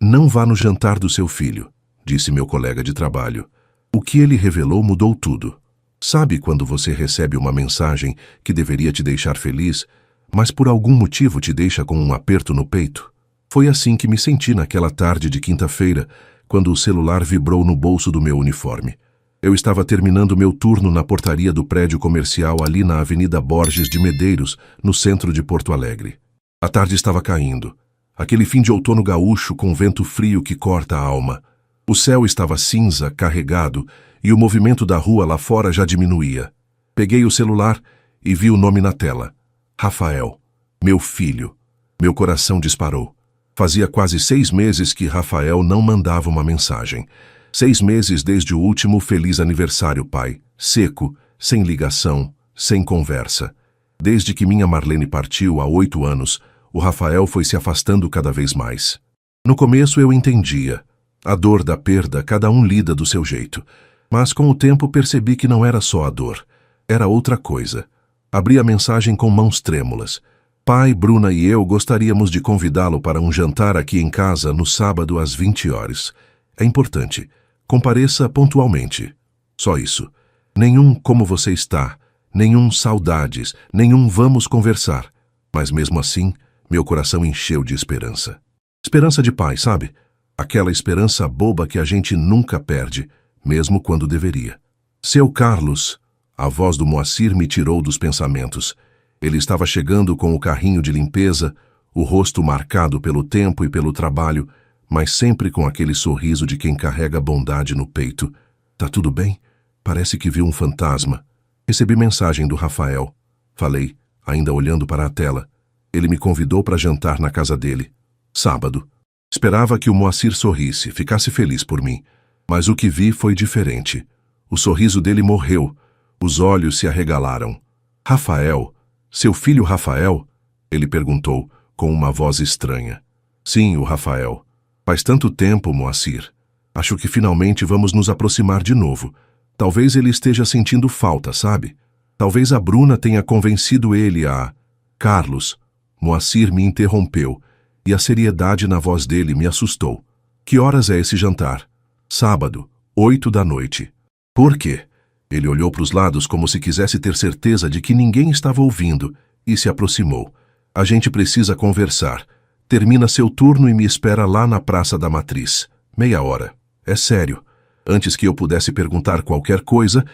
Não vá no jantar do seu filho, disse meu colega de trabalho. O que ele revelou mudou tudo. Sabe quando você recebe uma mensagem que deveria te deixar feliz, mas por algum motivo te deixa com um aperto no peito? Foi assim que me senti naquela tarde de quinta-feira, quando o celular vibrou no bolso do meu uniforme. Eu estava terminando meu turno na portaria do prédio comercial ali na Avenida Borges de Medeiros, no centro de Porto Alegre. A tarde estava caindo. Aquele fim de outono gaúcho com vento frio que corta a alma. O céu estava cinza, carregado, e o movimento da rua lá fora já diminuía. Peguei o celular e vi o nome na tela. Rafael, meu filho. Meu coração disparou. Fazia quase 6 meses que Rafael não mandava uma mensagem. 6 meses desde o último feliz aniversário, pai. Seco, sem ligação, sem conversa. Desde que minha Marlene partiu há 8 anos, o Rafael foi se afastando cada vez mais. No começo eu entendia. A dor da perda, cada um lida do seu jeito. Mas com o tempo percebi que não era só a dor. Era outra coisa. Abri a mensagem com mãos trêmulas. Pai, Bruna e eu gostaríamos de convidá-lo para um jantar aqui em casa no sábado às 20 horas. É importante. Compareça pontualmente. Só isso. Nenhum como você está, nenhum saudades, nenhum vamos conversar. Mas mesmo assim, meu coração encheu de esperança. Esperança de pai, sabe? Aquela esperança boba que a gente nunca perde, mesmo quando deveria. Seu Carlos, a voz do Moacir me tirou dos pensamentos. Ele estava chegando com o carrinho de limpeza, o rosto marcado pelo tempo e pelo trabalho, mas sempre com aquele sorriso de quem carrega bondade no peito. Tá tudo bem? Parece que viu um fantasma. Recebi mensagem do Rafael. Falei, ainda olhando para a tela. Ele me convidou para jantar na casa dele. Sábado. Esperava que o Moacir sorrisse, ficasse feliz por mim. Mas o que vi foi diferente. O sorriso dele morreu. Os olhos se arregalaram. Rafael, seu filho Rafael? Ele perguntou, com uma voz estranha. Sim, o Rafael. Faz tanto tempo, Moacir. Acho que finalmente vamos nos aproximar de novo. Talvez ele esteja sentindo falta, sabe? Talvez a Bruna tenha convencido ele a... Carlos, Moacir me interrompeu, e a seriedade na voz dele me assustou. Que horas é esse jantar? Sábado, 8 da noite. Por quê? Ele olhou para os lados como se quisesse ter certeza de que ninguém estava ouvindo e se aproximou. A gente precisa conversar. Termina seu turno e me espera lá na Praça da Matriz. Meia hora. É sério. Antes que eu pudesse perguntar qualquer coisa,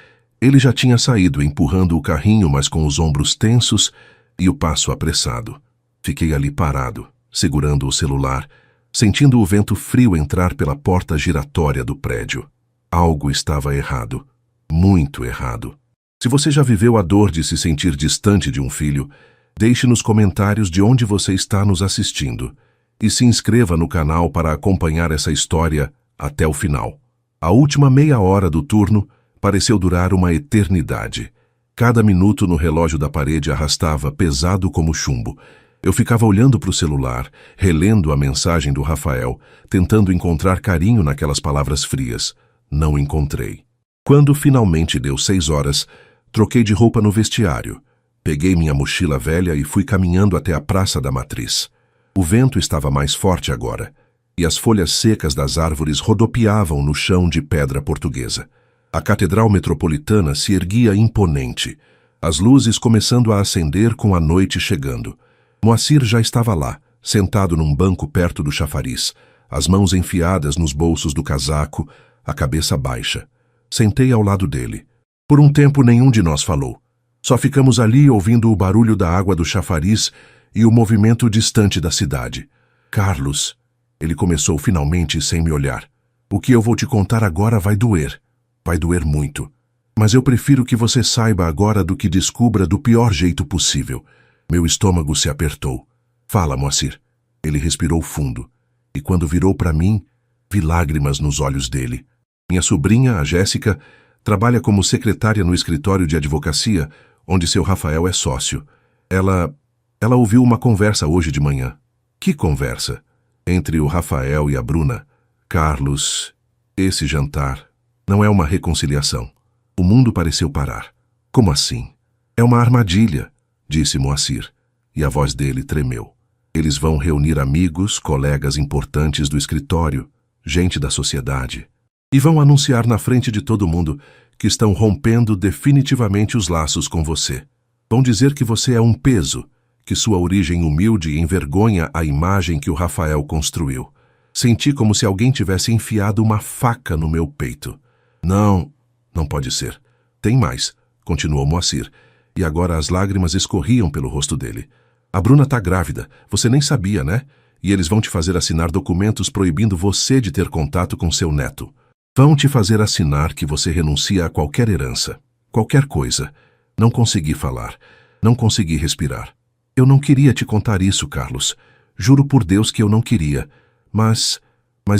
ele já tinha saído empurrando o carrinho, mas com os ombros tensos e o passo apressado. Fiquei ali parado, segurando o celular, sentindo o vento frio entrar pela porta giratória do prédio. Algo estava errado. Muito errado. Se você já viveu a dor de se sentir distante de um filho, deixe nos comentários de onde você está nos assistindo e se inscreva no canal para acompanhar essa história até o final. A última meia hora do turno pareceu durar uma eternidade. Cada minuto no relógio da parede arrastava, pesado como chumbo. Eu ficava olhando para o celular, relendo a mensagem do Rafael, tentando encontrar carinho naquelas palavras frias. Não encontrei. Quando finalmente deu 6 horas, troquei de roupa no vestiário. Peguei minha mochila velha e fui caminhando até a Praça da Matriz. O vento estava mais forte agora, e as folhas secas das árvores rodopiavam no chão de pedra portuguesa. A Catedral Metropolitana se erguia imponente, as luzes começando a acender com a noite chegando. Moacir já estava lá, sentado num banco perto do chafariz, as mãos enfiadas nos bolsos do casaco, a cabeça baixa. Sentei ao lado dele. Por um tempo nenhum de nós falou. Só ficamos ali ouvindo o barulho da água do chafariz e o movimento distante da cidade. Carlos, ele começou finalmente sem me olhar. O que eu vou te contar agora vai doer. Vai doer muito. Mas eu prefiro que você saiba agora do que descubra do pior jeito possível. Meu estômago se apertou. Fala, Moacir. Ele respirou fundo. E quando virou para mim, vi lágrimas nos olhos dele. Minha sobrinha, a Jéssica, trabalha como secretária no escritório de advocacia, onde seu Rafael é sócio. Ela ouviu uma conversa hoje de manhã. Que conversa? Entre o Rafael e a Bruna. Carlos, esse jantar não é uma reconciliação. O mundo pareceu parar. Como assim? É uma armadilha, disse Moacir, e a voz dele tremeu. Eles vão reunir amigos, colegas importantes do escritório, gente da sociedade, e vão anunciar na frente de todo mundo que estão rompendo definitivamente os laços com você. Vão dizer que você é um peso, que sua origem humilde envergonha a imagem que o Rafael construiu. Senti como se alguém tivesse enfiado uma faca no meu peito. Não, não pode ser. Tem mais, continuou Moacir, e agora as lágrimas escorriam pelo rosto dele. A Bruna tá grávida, você nem sabia, né? E eles vão te fazer assinar documentos proibindo você de ter contato com seu neto. Vão te fazer assinar que você renuncia a qualquer herança, qualquer coisa. Não consegui falar, não consegui respirar. Eu não queria te contar isso, Carlos. Juro por Deus que eu não queria. Mas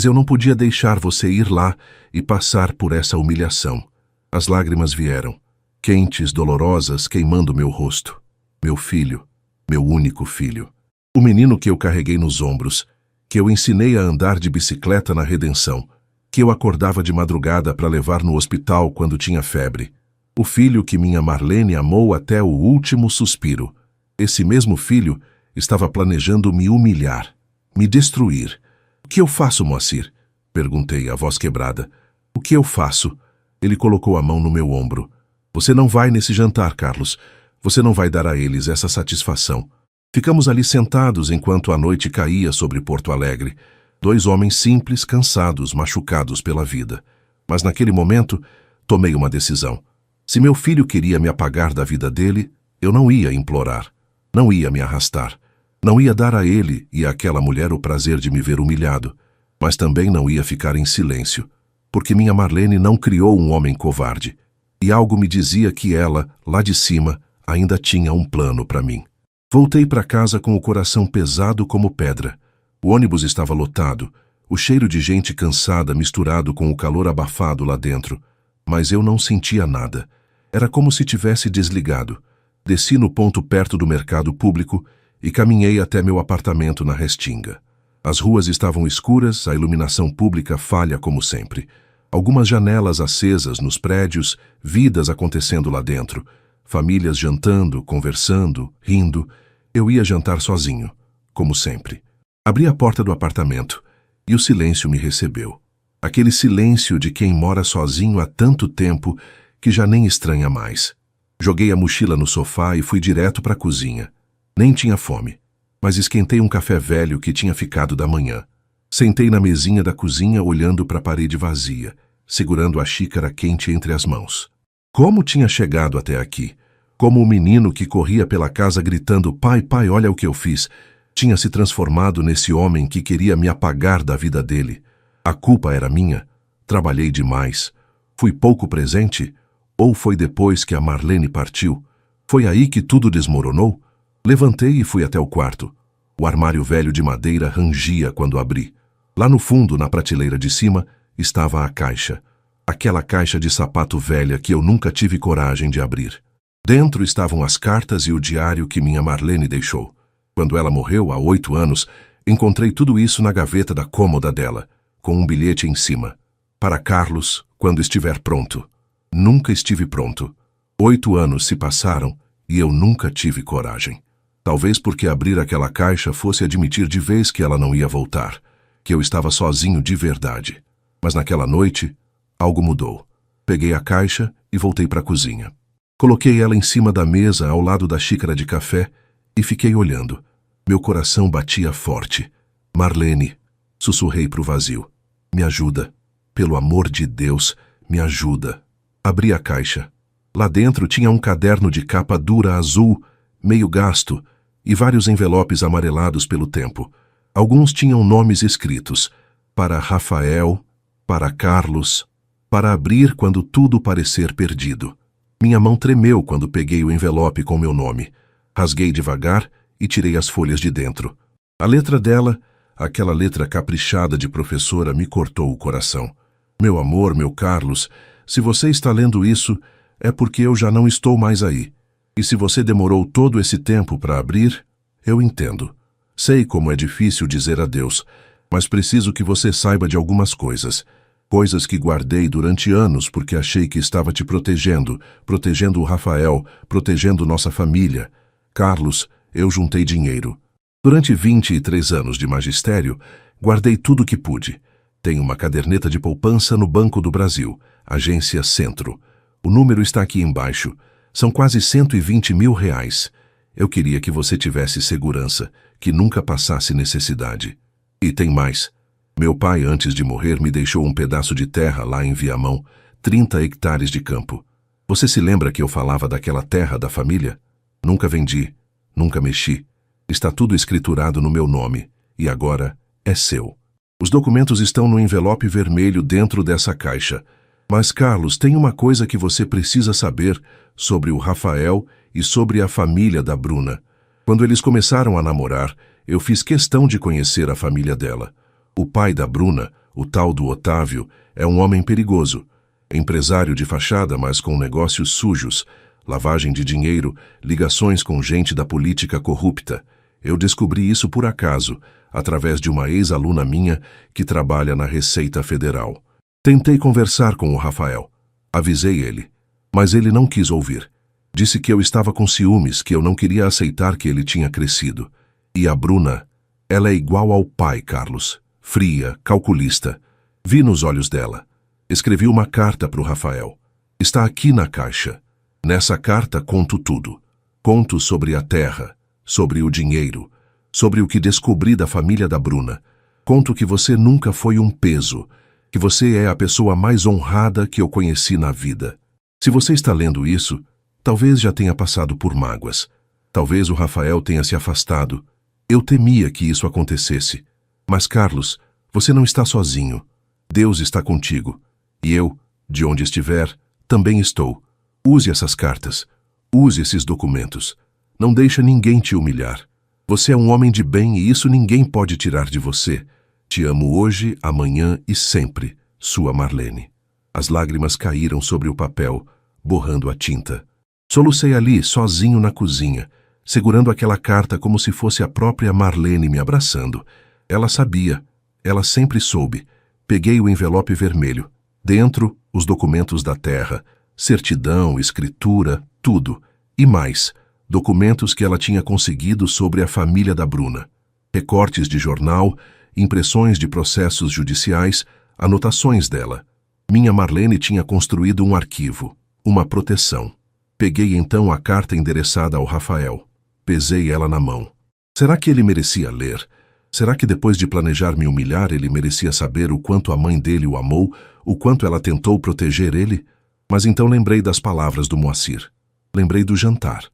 eu não podia deixar você ir lá e passar por essa humilhação. As lágrimas vieram, quentes, dolorosas, queimando meu rosto. Meu filho, meu único filho. O menino que eu carreguei nos ombros, que eu ensinei a andar de bicicleta na Redenção, que eu acordava de madrugada para levar no hospital quando tinha febre. O filho que minha Marlene amou até o último suspiro. Esse mesmo filho estava planejando me humilhar, me destruir. O que eu faço, Moacir? Perguntei, a voz quebrada. O que eu faço? Ele colocou a mão no meu ombro. Você não vai nesse jantar, Carlos. Você não vai dar a eles essa satisfação. Ficamos ali sentados enquanto a noite caía sobre Porto Alegre. Dois homens simples, cansados, machucados pela vida. Mas naquele momento, tomei uma decisão. Se meu filho queria me apagar da vida dele, eu não ia implorar. Não ia me arrastar. Não ia dar a ele e àquela mulher o prazer de me ver humilhado. Mas também não ia ficar em silêncio. Porque minha Marlene não criou um homem covarde. E algo me dizia que ela, lá de cima, ainda tinha um plano para mim. Voltei para casa com o coração pesado como pedra. O ônibus estava lotado, o cheiro de gente cansada misturado com o calor abafado lá dentro. Mas eu não sentia nada. Era como se tivesse desligado. Desci no ponto perto do mercado público e caminhei até meu apartamento na Restinga. As ruas estavam escuras, a iluminação pública falha como sempre. Algumas janelas acesas nos prédios, vidas acontecendo lá dentro. Famílias jantando, conversando, rindo. Eu ia jantar sozinho, como sempre. Abri a porta do apartamento e o silêncio me recebeu. Aquele silêncio de quem mora sozinho há tanto tempo que já nem estranha mais. Joguei a mochila no sofá e fui direto para a cozinha. Nem tinha fome, mas esquentei um café velho que tinha ficado da manhã. Sentei na mesinha da cozinha olhando para a parede vazia, segurando a xícara quente entre as mãos. Como tinha chegado até aqui? Como o menino que corria pela casa gritando "Pai, pai, olha o que eu fiz", tinha se transformado nesse homem que queria me apagar da vida dele. A culpa era minha? Trabalhei demais? Fui pouco presente? Ou foi depois que a Marlene partiu? Foi aí que tudo desmoronou? Levantei e fui até o quarto. O armário velho de madeira rangia quando abri. Lá no fundo, na prateleira de cima, estava a caixa. Aquela caixa de sapato velha que eu nunca tive coragem de abrir. Dentro estavam as cartas e o diário que minha Marlene deixou. Quando ela morreu, há 8 anos, encontrei tudo isso na gaveta da cômoda dela, com um bilhete em cima. Para Carlos, quando estiver pronto. Nunca estive pronto. 8 anos se passaram e eu nunca tive coragem. Talvez porque abrir aquela caixa fosse admitir de vez que ela não ia voltar, que eu estava sozinho de verdade. Mas naquela noite, algo mudou. Peguei a caixa e voltei para a cozinha. Coloquei ela em cima da mesa, ao lado da xícara de café, e fiquei olhando. Meu coração batia forte. Marlene, sussurrei para o vazio. Me ajuda. Pelo amor de Deus, me ajuda. Abri a caixa. Lá dentro tinha um caderno de capa dura azul, meio gasto, e vários envelopes amarelados pelo tempo. Alguns tinham nomes escritos. Para Rafael, para Carlos, para abrir quando tudo parecer perdido. Minha mão tremeu quando peguei o envelope com meu nome. Rasguei devagar e tirei as folhas de dentro. A letra dela, aquela letra caprichada de professora, me cortou o coração. Meu amor, meu Carlos, se você está lendo isso, é porque eu já não estou mais aí. E se você demorou todo esse tempo para abrir, eu entendo. Sei como é difícil dizer adeus, mas preciso que você saiba de algumas coisas. Coisas que guardei durante anos porque achei que estava te protegendo, protegendo o Rafael, protegendo nossa família. Carlos, eu juntei dinheiro. Durante 23 anos de magistério, guardei tudo o que pude. Tenho uma caderneta de poupança no Banco do Brasil, agência Centro. O número está aqui embaixo. São quase R$ 120.000. Eu queria que você tivesse segurança, que nunca passasse necessidade. E tem mais. Meu pai, antes de morrer, me deixou um pedaço de terra lá em Viamão, 30 hectares de campo. Você se lembra que eu falava daquela terra da família? Nunca vendi, nunca mexi. Está tudo escriturado no meu nome, e agora é seu. Os documentos estão no envelope vermelho dentro dessa caixa. Mas, Carlos, tem uma coisa que você precisa saber sobre o Rafael e sobre a família da Bruna. Quando eles começaram a namorar, eu fiz questão de conhecer a família dela. O pai da Bruna, o tal do Otávio, é um homem perigoso. Empresário de fachada, mas com negócios sujos, lavagem de dinheiro, ligações com gente da política corrupta. Eu descobri isso por acaso, através de uma ex-aluna minha que trabalha na Receita Federal. Tentei conversar com o Rafael. Avisei ele, mas ele não quis ouvir. Disse que eu estava com ciúmes, que eu não queria aceitar que ele tinha crescido. E a Bruna, ela é igual ao pai, Carlos. Fria, calculista. Vi nos olhos dela. Escrevi uma carta para o Rafael. Está aqui na caixa. Nessa carta conto tudo. Conto sobre a terra, sobre o dinheiro, sobre o que descobri da família da Bruna. Conto que você nunca foi um peso, que você é a pessoa mais honrada que eu conheci na vida. Se você está lendo isso, talvez já tenha passado por mágoas. Talvez o Rafael tenha se afastado. Eu temia que isso acontecesse. Mas, Carlos, você não está sozinho. Deus está contigo. E eu, de onde estiver, também estou. Use essas cartas. Use esses documentos. Não deixa ninguém te humilhar. Você é um homem de bem e isso ninguém pode tirar de você. Te amo hoje, amanhã e sempre. Sua Marlene. As lágrimas caíram sobre o papel, borrando a tinta. Solucei ali, sozinho na cozinha, segurando aquela carta como se fosse a própria Marlene me abraçando. Ela sabia. Ela sempre soube. Peguei o envelope vermelho. Dentro, os documentos da terra. Certidão, escritura, tudo. E mais, documentos que ela tinha conseguido sobre a família da Bruna. Recortes de jornal, impressões de processos judiciais, anotações dela. Minha Marlene tinha construído um arquivo, uma proteção. Peguei então a carta endereçada ao Rafael. Pesei ela na mão. Será que ele merecia ler? Será que depois de planejar me humilhar, ele merecia saber o quanto a mãe dele o amou, o quanto ela tentou proteger ele? Mas então lembrei das palavras do Moacir. Lembrei do jantar,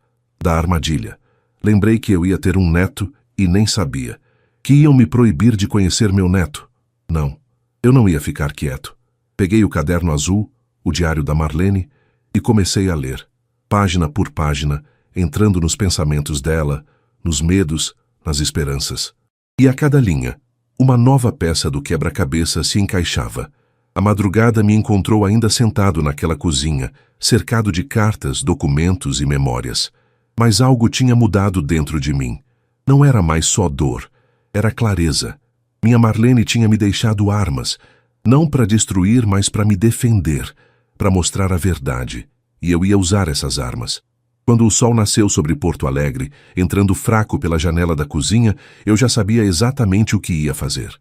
da armadilha. Lembrei que eu ia ter um neto e nem sabia. Que iam me proibir de conhecer meu neto. Não, eu não ia ficar quieto. Peguei o caderno azul, o diário da Marlene, e comecei a ler, página por página, entrando nos pensamentos dela, nos medos, nas esperanças. E a cada linha, uma nova peça do quebra-cabeça se encaixava. A madrugada me encontrou ainda sentado naquela cozinha, cercado de cartas, documentos e memórias. Mas algo tinha mudado dentro de mim. Não era mais só dor, era clareza. Minha Marlene tinha me deixado armas, não para destruir, mas para me defender, para mostrar a verdade. E eu ia usar essas armas. Quando o sol nasceu sobre Porto Alegre, entrando fraco pela janela da cozinha, eu já sabia exatamente o que ia fazer.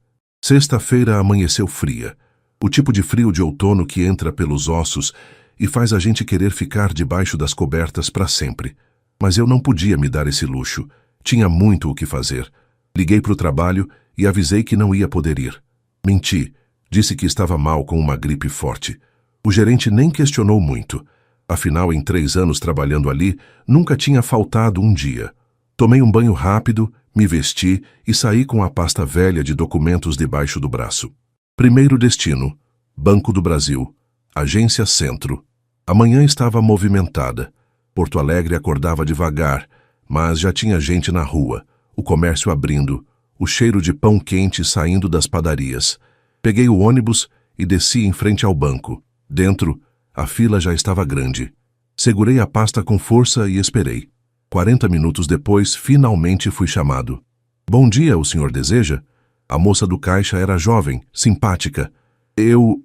Sexta-feira amanheceu fria. O tipo de frio de outono que entra pelos ossos e faz a gente querer ficar debaixo das cobertas para sempre. Mas eu não podia me dar esse luxo. Tinha muito o que fazer. Liguei para o trabalho e avisei que não ia poder ir. Menti. Disse que estava mal com uma gripe forte. O gerente nem questionou muito. Afinal, em 3 anos trabalhando ali, nunca tinha faltado um dia. Tomei um banho rápido, me vesti e saí com a pasta velha de documentos debaixo do braço. Primeiro destino, Banco do Brasil, Agência Centro. A manhã estava movimentada. Porto Alegre acordava devagar, mas já tinha gente na rua, o comércio abrindo, o cheiro de pão quente saindo das padarias. Peguei o ônibus e desci em frente ao banco. Dentro, a fila já estava grande. Segurei a pasta com força e esperei. 40 minutos depois, finalmente fui chamado. Bom dia, o senhor deseja? A moça do caixa era jovem, simpática. Eu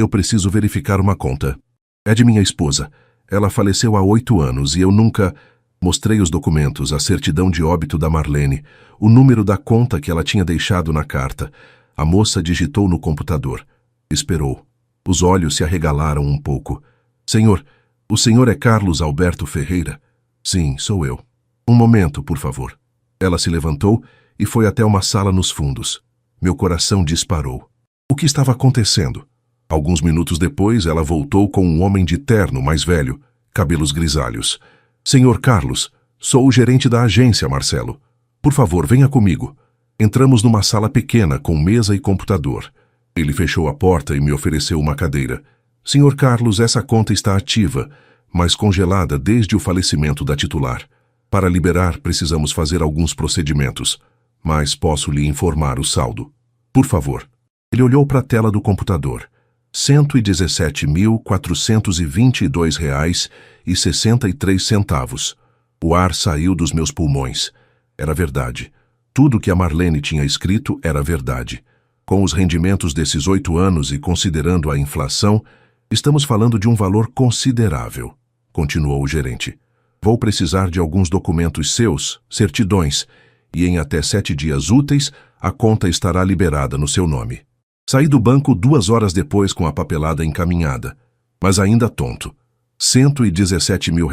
preciso verificar uma conta. É de minha esposa. Ela faleceu há 8 anos e eu nunca... Mostrei os documentos, a certidão de óbito da Marlene, o número da conta que ela tinha deixado na carta. A moça digitou no computador. Esperou. Os olhos se arregalaram um pouco. Senhor, o senhor é Carlos Alberto Ferreira? Sim, sou eu. Um momento, por favor. Ela se levantou e foi até uma sala nos fundos. Meu coração disparou. O que estava acontecendo? Alguns minutos depois, ela voltou com um homem de terno mais velho, cabelos grisalhos. Senhor Carlos, sou o gerente da agência, Marcelo. Por favor, venha comigo. Entramos numa sala pequena com mesa e computador. Ele fechou a porta e me ofereceu uma cadeira. Senhor Carlos, essa conta está ativa, mas congelada desde o falecimento da titular. Para liberar, precisamos fazer alguns procedimentos, mas posso lhe informar o saldo. Por favor. Ele olhou para a tela do computador. R$ 117.422,63. O ar saiu dos meus pulmões. Era verdade. Tudo que a Marlene tinha escrito era verdade. Com os rendimentos desses 8 anos e considerando a inflação, estamos falando de um valor considerável, continuou o gerente. Vou precisar de alguns documentos seus, certidões, e em até 7 dias úteis, a conta estará liberada no seu nome. Saí do banco 2 horas depois com a papelada encaminhada, mas ainda tonto. R$ 117 mil.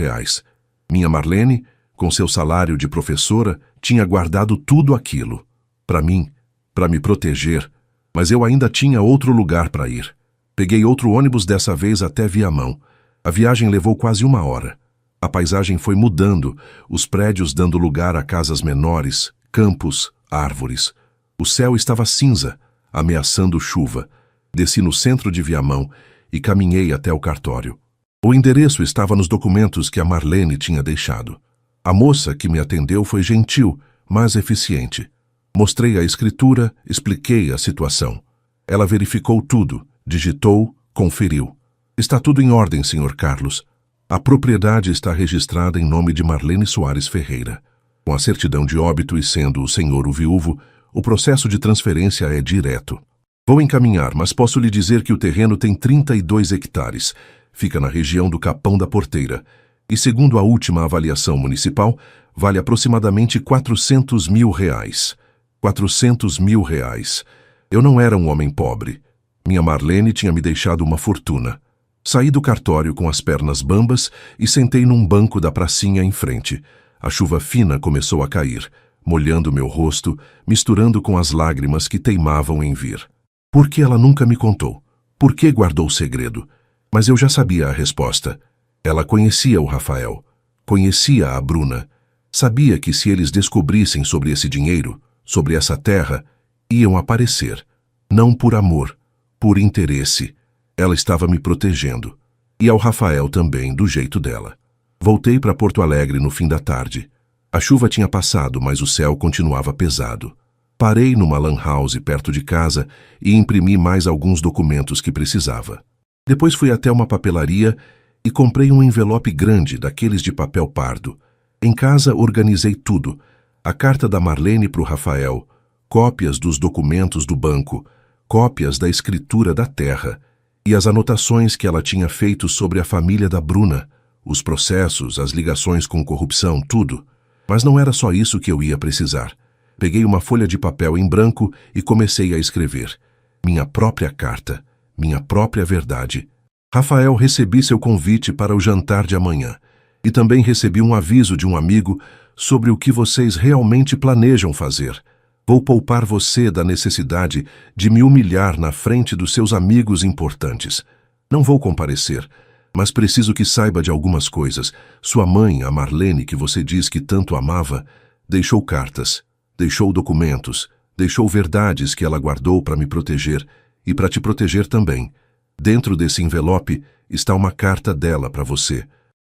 Minha Marlene, com seu salário de professora, tinha guardado tudo aquilo. Para mim, para me proteger, mas eu ainda tinha outro lugar para ir. Peguei outro ônibus dessa vez até Viamão. A viagem levou quase 1 hora. A paisagem foi mudando, os prédios dando lugar a casas menores, campos, árvores. O céu estava cinza, ameaçando chuva. Desci no centro de Viamão e caminhei até o cartório. O endereço estava nos documentos que a Marlene tinha deixado. A moça que me atendeu foi gentil, mas eficiente. Mostrei a escritura, expliquei a situação. Ela verificou tudo, digitou, conferiu. Está tudo em ordem, Sr. Carlos. A propriedade está registrada em nome de Marlene Soares Ferreira. Com a certidão de óbito e sendo o senhor o viúvo, o processo de transferência é direto. Vou encaminhar, mas posso lhe dizer que o terreno tem 32 hectares. Fica na região do Capão da Porteira. E segundo a última avaliação municipal, vale aproximadamente R$ 400 mil. R$ 400 mil. Eu não era um homem pobre. Minha Marlene tinha me deixado uma fortuna. Saí do cartório com as pernas bambas e sentei num banco da pracinha em frente. A chuva fina começou a cair, molhando meu rosto, misturando com as lágrimas que teimavam em vir. Por que ela nunca me contou? Por que guardou o segredo? Mas eu já sabia a resposta. Ela conhecia o Rafael, conhecia a Bruna. Sabia que se eles descobrissem sobre esse dinheiro, sobre essa terra, iam aparecer. Não por amor, por interesse. Ela estava me protegendo. E ao Rafael também, do jeito dela. Voltei para Porto Alegre no fim da tarde. A chuva tinha passado, mas o céu continuava pesado. Parei numa lan house perto de casa e imprimi mais alguns documentos que precisava. Depois fui até uma papelaria e comprei um envelope grande, daqueles de papel pardo. Em casa organizei tudo. A carta da Marlene para o Rafael, cópias dos documentos do banco, cópias da escritura da terra e as anotações que ela tinha feito sobre a família da Bruna, os processos, as ligações com corrupção, tudo. Mas não era só isso que eu ia precisar. Peguei uma folha de papel em branco e comecei a escrever. Minha própria carta, minha própria verdade. Rafael, recebi seu convite para o jantar de amanhã. E também recebi um aviso de um amigo sobre o que vocês realmente planejam fazer. Vou poupar você da necessidade de me humilhar na frente dos seus amigos importantes. Não vou comparecer, mas preciso que saiba de algumas coisas. Sua mãe, a Marlene, que você diz que tanto amava, deixou cartas, deixou documentos, deixou verdades que ela guardou para me proteger e para te proteger também. Dentro desse envelope está uma carta dela para você.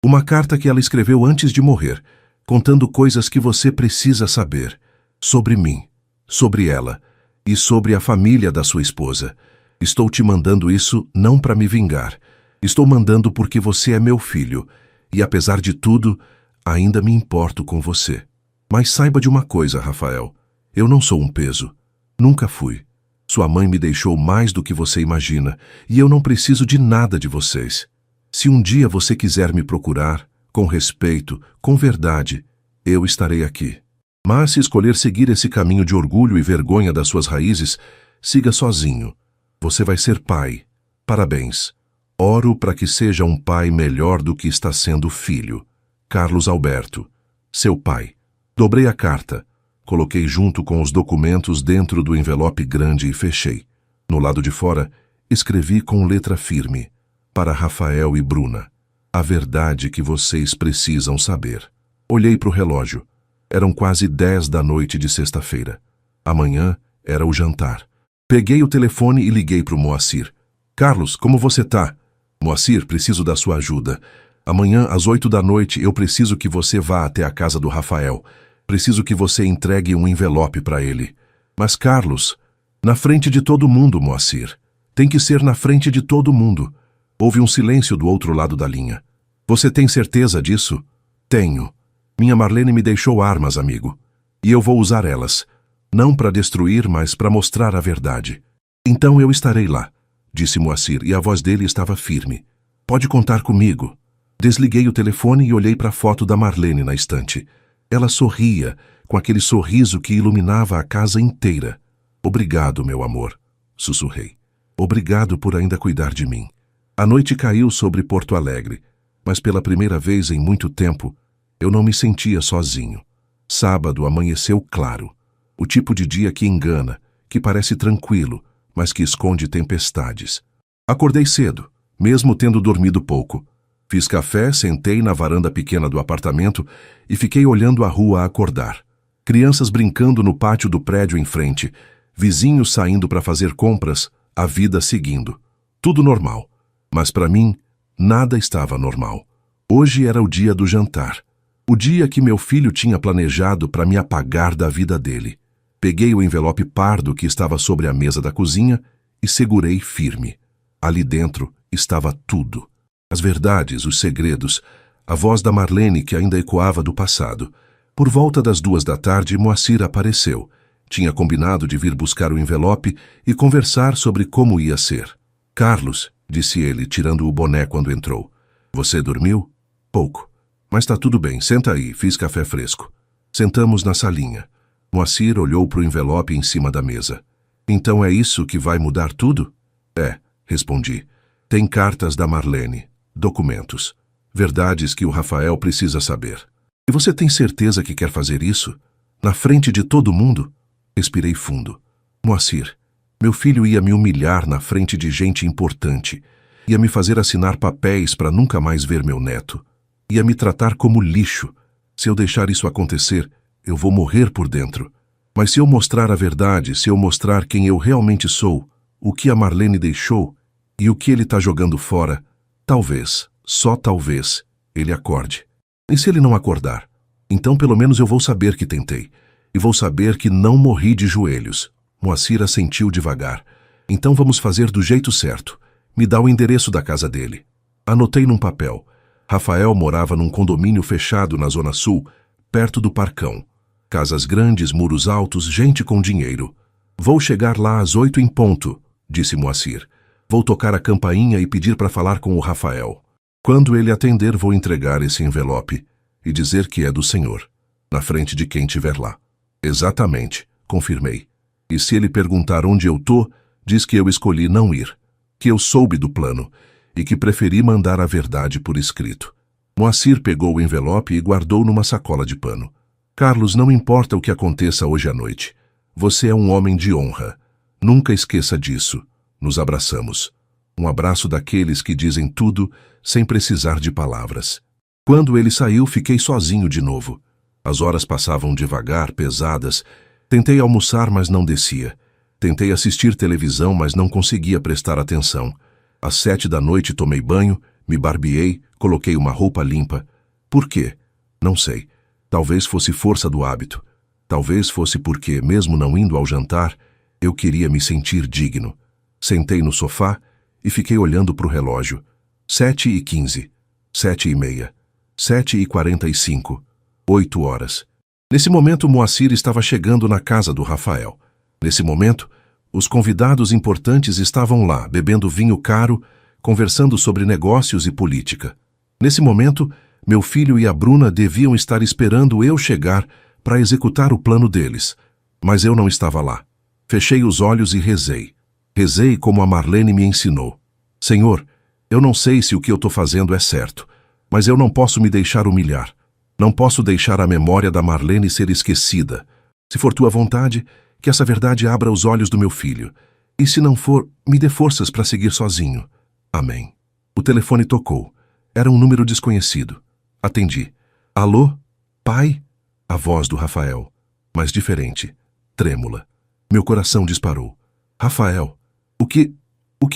Uma carta que ela escreveu antes de morrer, contando coisas que você precisa saber. Sobre mim, sobre ela e sobre a família da sua esposa. Estou te mandando isso não para me vingar. Estou mandando porque você é meu filho e, apesar de tudo, ainda me importo com você. Mas saiba de uma coisa, Rafael. Eu não sou um peso. Nunca fui. Sua mãe me deixou mais do que você imagina e eu não preciso de nada de vocês. Se um dia você quiser me procurar, com respeito, com verdade, eu estarei aqui. Mas se escolher seguir esse caminho de orgulho e vergonha das suas raízes, siga sozinho. Você vai ser pai. Parabéns. Oro para que seja um pai melhor do que está sendo filho. Carlos Alberto, seu pai. Dobrei a carta. Coloquei junto com os documentos dentro do envelope grande e fechei. No lado de fora, escrevi com letra firme: para Rafael e Bruna. A verdade que vocês precisam saber. Olhei para o relógio. Eram quase 10 da noite de sexta-feira. Amanhã era o jantar. Peguei o telefone e liguei para o Moacir. Carlos, como você tá? Moacir, preciso da sua ajuda. Amanhã, às 8 da noite, eu preciso que você vá até a casa do Rafael. Preciso que você entregue um envelope para ele. Mas, Carlos, na frente de todo mundo, Moacir. Tem que ser na frente de todo mundo. Houve um silêncio do outro lado da linha. Você tem certeza disso? Tenho. Minha Marlene me deixou armas, amigo. E eu vou usar elas. Não para destruir, mas para mostrar a verdade. Então eu estarei lá, disse Moacir, e a voz dele estava firme. Pode contar comigo. Desliguei o telefone e olhei para a foto da Marlene na estante. Ela sorria, com aquele sorriso que iluminava a casa inteira. Obrigado, meu amor, sussurrei. Obrigado por ainda cuidar de mim. A noite caiu sobre Porto Alegre, mas pela primeira vez em muito tempo, eu não me sentia sozinho. Sábado amanheceu claro. O tipo de dia que engana, que parece tranquilo, mas que esconde tempestades. Acordei cedo, mesmo tendo dormido pouco. Fiz café, sentei na varanda pequena do apartamento e fiquei olhando a rua acordar. Crianças brincando no pátio do prédio em frente, vizinhos saindo para fazer compras, a vida seguindo. Tudo normal. Mas para mim, nada estava normal. Hoje era o dia do jantar. O dia que meu filho tinha planejado para me apagar da vida dele. Peguei o envelope pardo que estava sobre a mesa da cozinha e segurei firme. Ali dentro estava tudo. As verdades, os segredos, a voz da Marlene que ainda ecoava do passado. Por volta das 2 da tarde, Moacir apareceu. Tinha combinado de vir buscar o envelope e conversar sobre como ia ser. Carlos, disse ele, tirando o boné quando entrou. Você dormiu? Pouco. Mas tá tudo bem, senta aí, fiz café fresco. Sentamos na salinha. Moacir olhou para o envelope em cima da mesa. Então é isso que vai mudar tudo? É, respondi. Tem cartas da Marlene, documentos, verdades que o Rafael precisa saber. E você tem certeza que quer fazer isso? Na frente de todo mundo? Respirei fundo. Moacir, meu filho ia me humilhar na frente de gente importante. Ia me fazer assinar papéis para nunca mais ver meu neto. Ia me tratar como lixo. Se eu deixar isso acontecer, eu vou morrer por dentro. Mas se eu mostrar a verdade, se eu mostrar quem eu realmente sou, o que a Marlene deixou e o que ele está jogando fora, talvez, só talvez, ele acorde. E se ele não acordar? Então pelo menos eu vou saber que tentei. E vou saber que não morri de joelhos. Moacir assentiu devagar. Então vamos fazer do jeito certo. Me dá o endereço da casa dele. Anotei num papel. Rafael morava num condomínio fechado na Zona Sul, perto do Parcão. Casas grandes, muros altos, gente com dinheiro. Vou chegar lá às 8 em ponto, disse Moacir. Vou tocar a campainha e pedir para falar com o Rafael. Quando ele atender, vou entregar esse envelope e dizer que é do senhor, na frente de quem estiver lá. Exatamente, confirmei. E se ele perguntar onde eu tô, diz que eu escolhi não ir, que eu soube do plano e que preferi mandar a verdade por escrito. Moacir pegou o envelope e guardou numa sacola de pano. Carlos, não importa o que aconteça hoje à noite. Você é um homem de honra. Nunca esqueça disso. Nos abraçamos. Um abraço daqueles que dizem tudo sem precisar de palavras. Quando ele saiu, fiquei sozinho de novo. As horas passavam devagar, pesadas. Tentei almoçar, mas não descia. Tentei assistir televisão, mas não conseguia prestar atenção. Às 7 da noite tomei banho, me barbeei, coloquei uma roupa limpa. Por quê? Não sei. Talvez fosse força do hábito. Talvez fosse porque, mesmo não indo ao jantar, eu queria me sentir digno. Sentei no sofá e fiquei olhando para o relógio. 7h15, 7h30, 7h45, 8 horas. Nesse momento, Moacir estava chegando na casa do Rafael. Nesse momento, os convidados importantes estavam lá, bebendo vinho caro, conversando sobre negócios e política. Nesse momento, Meu filho e a Bruna deviam estar esperando eu chegar para executar o plano deles. Mas eu não estava lá. Fechei os olhos e rezei. Rezei como a Marlene me ensinou. Senhor, eu não sei se o que eu estou fazendo é certo, mas eu não posso me deixar humilhar. Não posso deixar a memória da Marlene ser esquecida. Se for tua vontade, que essa verdade abra os olhos do meu filho. E se não for, me dê forças para seguir sozinho. Amém. O telefone tocou. Era um número desconhecido. Atendi. Alô? Pai? A voz do Rafael, mas diferente, trêmula. Meu coração disparou. Rafael, o que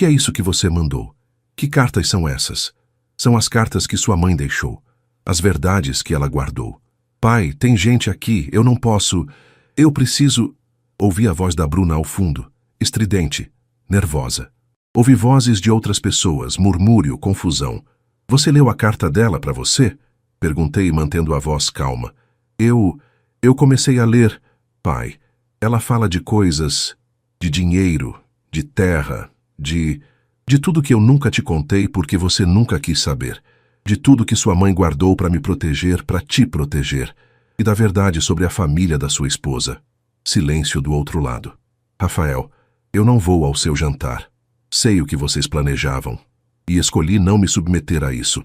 é isso que você mandou? Que cartas são essas? São as cartas que sua mãe deixou. As verdades que ela guardou. Pai, tem gente aqui, eu não posso... Eu preciso... Ouvi a voz da Bruna ao fundo, estridente, nervosa. Ouvi vozes de outras pessoas, murmúrio, confusão. Você leu a carta dela para você? Perguntei, mantendo a voz calma. Eu comecei a ler. Pai, ela fala de coisas, de dinheiro, de terra, de tudo que eu nunca te contei porque você nunca quis saber. De tudo que sua mãe guardou para me proteger, para te proteger. E da verdade sobre a família da sua esposa. Silêncio do outro lado. Rafael, eu não vou ao seu jantar. Sei o que vocês planejavam. E escolhi não me submeter a isso.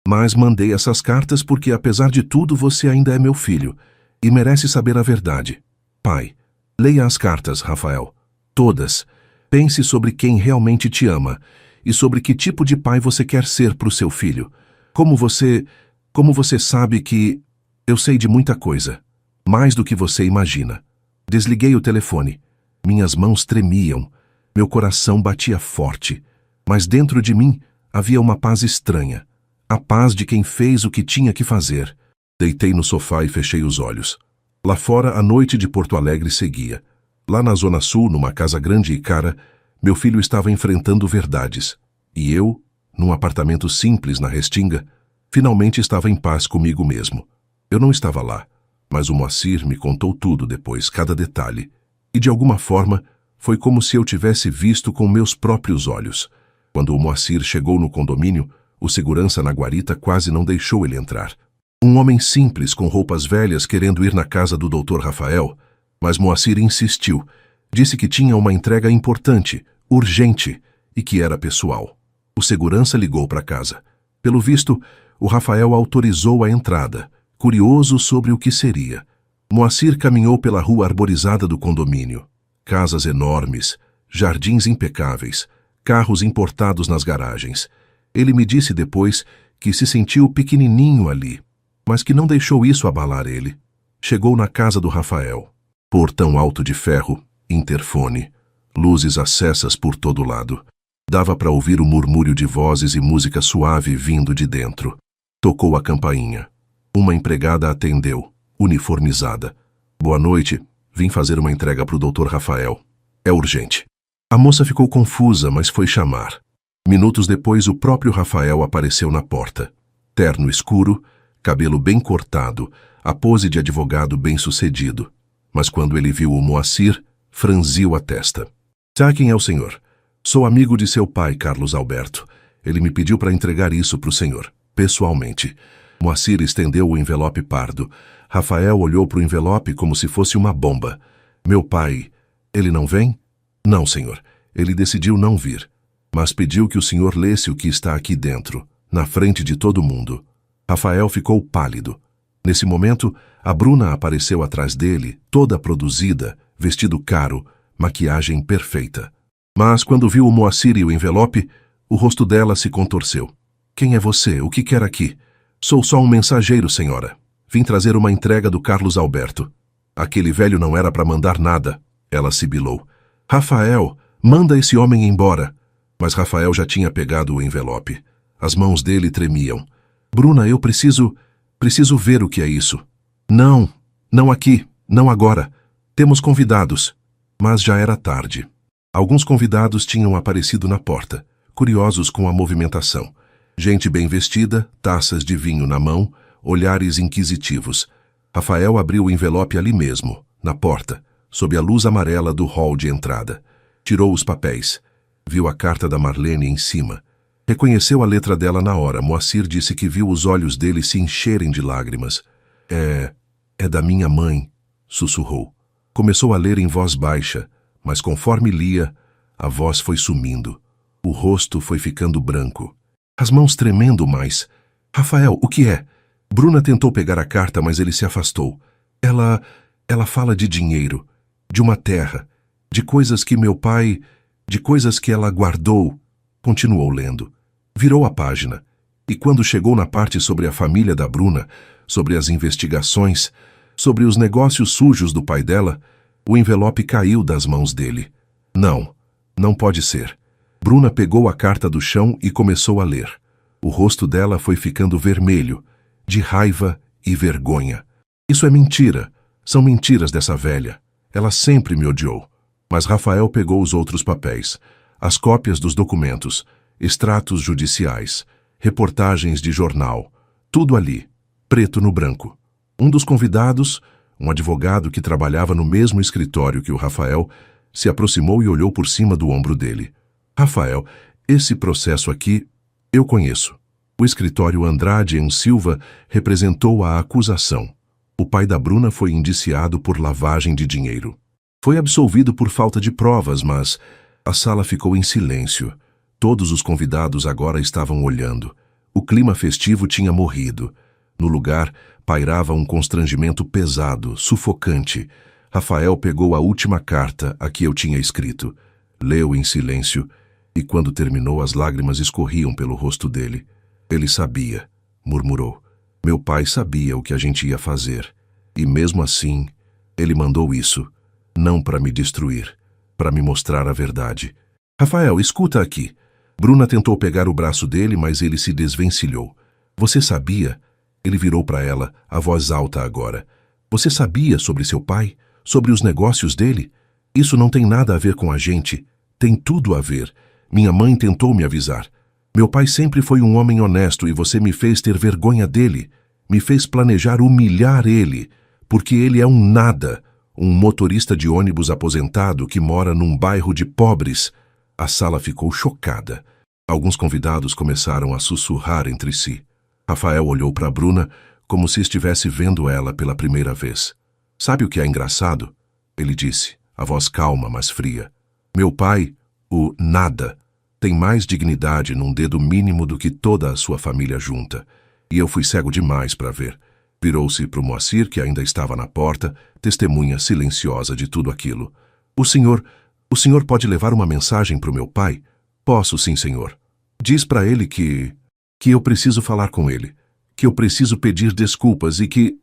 Mas mandei essas cartas porque, apesar de tudo, você ainda é meu filho. E merece saber a verdade. Pai, leia as cartas, Rafael. Todas. Pense sobre quem realmente te ama. E sobre que tipo de pai você quer ser para o seu filho. Como você sabe que... Eu sei de muita coisa. Mais do que você imagina. Desliguei o telefone. Minhas mãos tremiam. Meu coração batia forte. Mas dentro de mim havia uma paz estranha. A paz de quem fez o que tinha que fazer. Deitei no sofá e fechei os olhos. Lá fora, a noite de Porto Alegre seguia. Lá na Zona Sul, numa casa grande e cara, meu filho estava enfrentando verdades. E eu, num apartamento simples na Restinga, finalmente estava em paz comigo mesmo. Eu não estava lá, mas o Moacir me contou tudo depois, cada detalhe. E de alguma forma, foi como se eu tivesse visto com meus próprios olhos. Quando o Moacir chegou no condomínio, o segurança na guarita quase não deixou ele entrar. Um homem simples, com roupas velhas, querendo ir na casa do Dr. Rafael, mas Moacir insistiu. Disse que tinha uma entrega importante, urgente, e que era pessoal. O segurança ligou para casa. Pelo visto, o Rafael autorizou a entrada, curioso sobre o que seria. Moacir caminhou pela rua arborizada do condomínio. Casas enormes, jardins impecáveis, carros importados nas garagens. Ele me disse depois que se sentiu pequenininho ali, mas que não deixou isso abalar ele. Chegou na casa do Rafael. Portão alto de ferro, interfone, luzes acesas por todo lado. Dava para ouvir o murmúrio de vozes e música suave vindo de dentro. Tocou a campainha. Uma empregada atendeu, uniformizada. Boa noite, vim fazer uma entrega para o Dr. Rafael. É urgente. A moça ficou confusa, mas foi chamar. Minutos depois, o próprio Rafael apareceu na porta. Terno escuro, cabelo bem cortado, a pose de advogado bem-sucedido. Mas quando ele viu o Moacir, franziu a testa. Sabe quem é o senhor? Sou amigo de seu pai, Carlos Alberto. Ele me pediu para entregar isso para o senhor, pessoalmente. Moacir estendeu o envelope pardo. Rafael olhou para o envelope como se fosse uma bomba. Meu pai, ele não vem? Não, senhor. Ele decidiu não vir. Mas pediu que o senhor lesse o que está aqui dentro, na frente de todo mundo. Rafael ficou pálido. Nesse momento, a Bruna apareceu atrás dele, toda produzida, vestido caro, maquiagem perfeita. Mas quando viu o Moacir e o envelope, o rosto dela se contorceu. Quem é você? O que quer aqui? Sou só um mensageiro, senhora. Vim trazer uma entrega do Carlos Alberto. Aquele velho não era para mandar nada, ela sibilou. Rafael, manda esse homem embora. Mas Rafael já tinha pegado o envelope. As mãos dele tremiam. Bruna, eu preciso ver o que é isso. Não aqui, não agora. Temos convidados. Mas já era tarde. Alguns convidados tinham aparecido na porta, curiosos com a movimentação. Gente bem vestida, taças de vinho na mão, olhares inquisitivos. Rafael abriu o envelope ali mesmo, na porta, sob a luz amarela do hall de entrada. Tirou os papéis. Viu a carta da Marlene em cima. Reconheceu a letra dela na hora. Moacir disse que viu os olhos dele se encherem de lágrimas. É da minha mãe, sussurrou. Começou a ler em voz baixa, mas conforme lia, a voz foi sumindo. O rosto foi ficando branco. As mãos tremendo mais. Rafael, o que é? Bruna tentou pegar a carta, mas ele se afastou. Ela fala de dinheiro, de uma terra, de coisas que meu pai... de coisas que ela guardou. Continuou lendo. Virou a página. E quando chegou na parte sobre a família da Bruna, sobre as investigações, sobre os negócios sujos do pai dela, o envelope caiu das mãos dele. Não pode ser. Bruna pegou a carta do chão e começou a ler. O rosto dela foi ficando vermelho, de raiva e vergonha. Isso é mentira. São mentiras dessa velha. Ela sempre me odiou. Mas Rafael pegou os outros papéis, as cópias dos documentos, extratos judiciais, reportagens de jornal, tudo ali, preto no branco. Um dos convidados, um advogado que trabalhava no mesmo escritório que o Rafael, se aproximou e olhou por cima do ombro dele. Rafael, esse processo aqui, eu conheço. O escritório Andrade & Silva representou a acusação. O pai da Bruna foi indiciado por lavagem de dinheiro. Foi absolvido por falta de provas, mas a sala ficou em silêncio. Todos os convidados agora estavam olhando. O clima festivo tinha morrido. No lugar, pairava um constrangimento pesado, sufocante. Rafael pegou a última carta, a que eu tinha escrito. Leu em silêncio, e quando terminou, as lágrimas escorriam pelo rosto dele. Ele sabia, murmurou. Meu pai sabia o que a gente ia fazer. E mesmo assim, ele mandou isso. Não para me destruir, para me mostrar a verdade. Rafael, escuta aqui. Bruna tentou pegar o braço dele, mas ele se desvencilhou. Você sabia? Ele virou para ela, a voz alta agora. Você sabia sobre seu pai? Sobre os negócios dele? Isso não tem nada a ver com a gente. Tem tudo a ver. Minha mãe tentou me avisar. Meu pai sempre foi um homem honesto e você me fez ter vergonha dele. Me fez planejar humilhar ele, porque ele é um nada, um motorista de ônibus aposentado que mora num bairro de pobres. A sala ficou chocada. Alguns convidados começaram a sussurrar entre si. Rafael olhou para Bruna como se estivesse vendo ela pela primeira vez. Sabe o que é engraçado? Ele disse, a voz calma, mas fria. Meu pai, o nada, tem mais dignidade num dedo mínimo do que toda a sua família junta. E eu fui cego demais para ver. Virou-se para o Moacir, que ainda estava na porta, testemunha silenciosa de tudo aquilo. O senhor pode levar uma mensagem para o meu pai? Posso, sim, senhor. Diz para ele que eu preciso falar com ele, que eu preciso pedir desculpas e que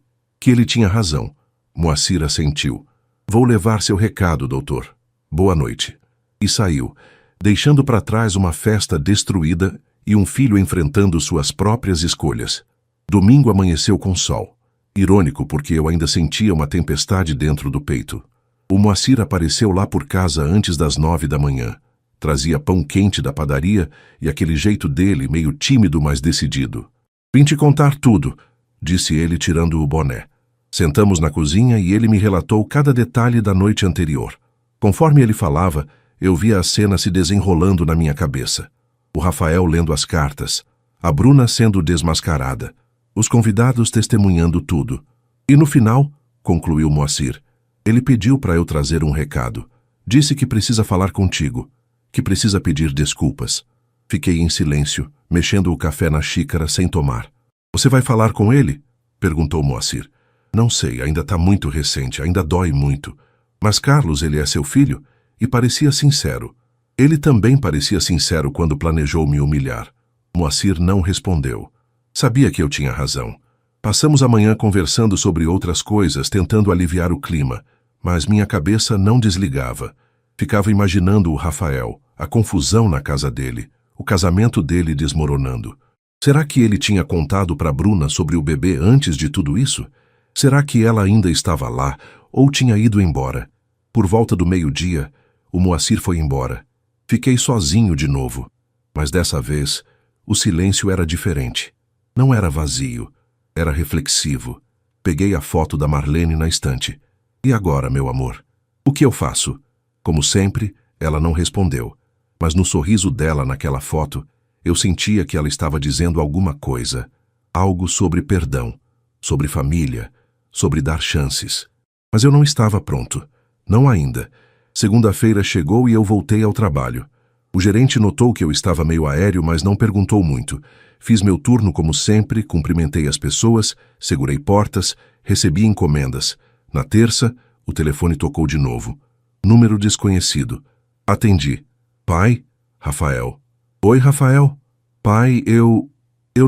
ele tinha razão. Moacir assentiu. Vou levar seu recado, doutor. Boa noite. E saiu, deixando para trás uma festa destruída e um filho enfrentando suas próprias escolhas. Domingo amanheceu com sol. Irônico, porque eu ainda sentia uma tempestade dentro do peito. O Moacir apareceu lá por casa antes das 9 da manhã. Trazia pão quente da padaria e aquele jeito dele, meio tímido, mas decidido. Vim te contar tudo, disse ele tirando o boné. Sentamos na cozinha e ele me relatou cada detalhe da noite anterior. Conforme ele falava, eu via a cena se desenrolando na minha cabeça. O Rafael lendo as cartas, a Bruna sendo desmascarada, os convidados testemunhando tudo. E no final, concluiu Moacir, ele pediu para eu trazer um recado. Disse que precisa falar contigo, que precisa pedir desculpas. Fiquei em silêncio, mexendo o café na xícara sem tomar. Você vai falar com ele? Perguntou Moacir. Não sei, ainda está muito recente, ainda dói muito. Mas Carlos, ele é seu filho? E parecia sincero. Ele também parecia sincero quando planejou me humilhar. Moacir não respondeu. Sabia que eu tinha razão. Passamos a manhã conversando sobre outras coisas, tentando aliviar o clima, mas minha cabeça não desligava. Ficava imaginando o Rafael, a confusão na casa dele, o casamento dele desmoronando. Será que ele tinha contado para Bruna sobre o bebê antes de tudo isso? Será que ela ainda estava lá ou tinha ido embora? Por volta do meio-dia, o Moacir foi embora. Fiquei sozinho de novo, mas dessa vez o silêncio era diferente. Não era vazio, era reflexivo. Peguei a foto da Marlene na estante. E agora, meu amor? O que eu faço? Como sempre, ela não respondeu. Mas no sorriso dela naquela foto, Eu sentia que ela estava dizendo alguma coisa, algo sobre perdão, sobre família, sobre dar chances. Mas eu não estava pronto. Não ainda. Segunda-feira chegou e eu voltei ao trabalho. O gerente notou que eu estava meio aéreo, mas não perguntou muito. Fiz meu turno como sempre, cumprimentei as pessoas, segurei portas, recebi encomendas. Na terça, o telefone tocou de novo. Número desconhecido. Atendi. Pai? Rafael. Oi, Rafael. Pai, eu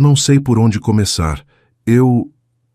não sei por onde começar.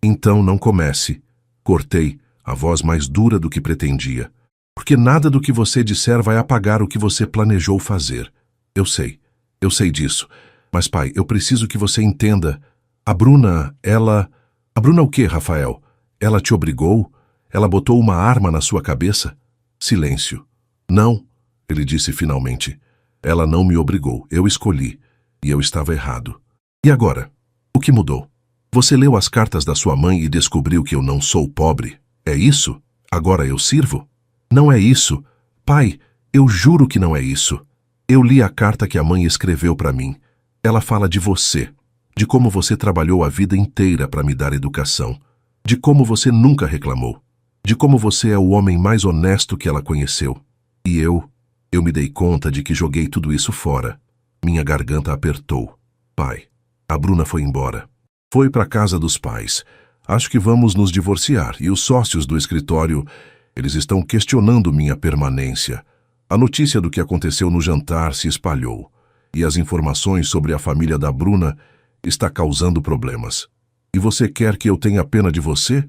Então não comece. Cortei, a voz mais dura do que pretendia. Porque nada do que você disser vai apagar o que você planejou fazer. Eu sei disso. Mas, pai, eu preciso que você entenda. A Bruna, ela... A Bruna o quê, Rafael? Ela te obrigou? Ela botou uma arma na sua cabeça? Silêncio. Não, ele disse finalmente. Ela não me obrigou, eu escolhi. E eu estava errado. E agora? O que mudou? Você leu as cartas da sua mãe e descobriu que eu não sou pobre? É isso? Agora eu sirvo? Não é isso. Pai, eu juro que não é isso. Eu li a carta que a mãe escreveu para mim. Ela fala de você, de como você trabalhou a vida inteira para me dar educação, de como você nunca reclamou, de como você é o homem mais honesto que ela conheceu. E eu me dei conta de que joguei tudo isso fora. Minha garganta apertou. Pai, a Bruna foi embora. Foi para a casa dos pais. Acho que vamos nos divorciar e os sócios do escritório, eles estão questionando minha permanência. A notícia do que aconteceu no jantar se espalhou. E as informações sobre a família da Bruna está causando problemas. E você quer que eu tenha pena de você?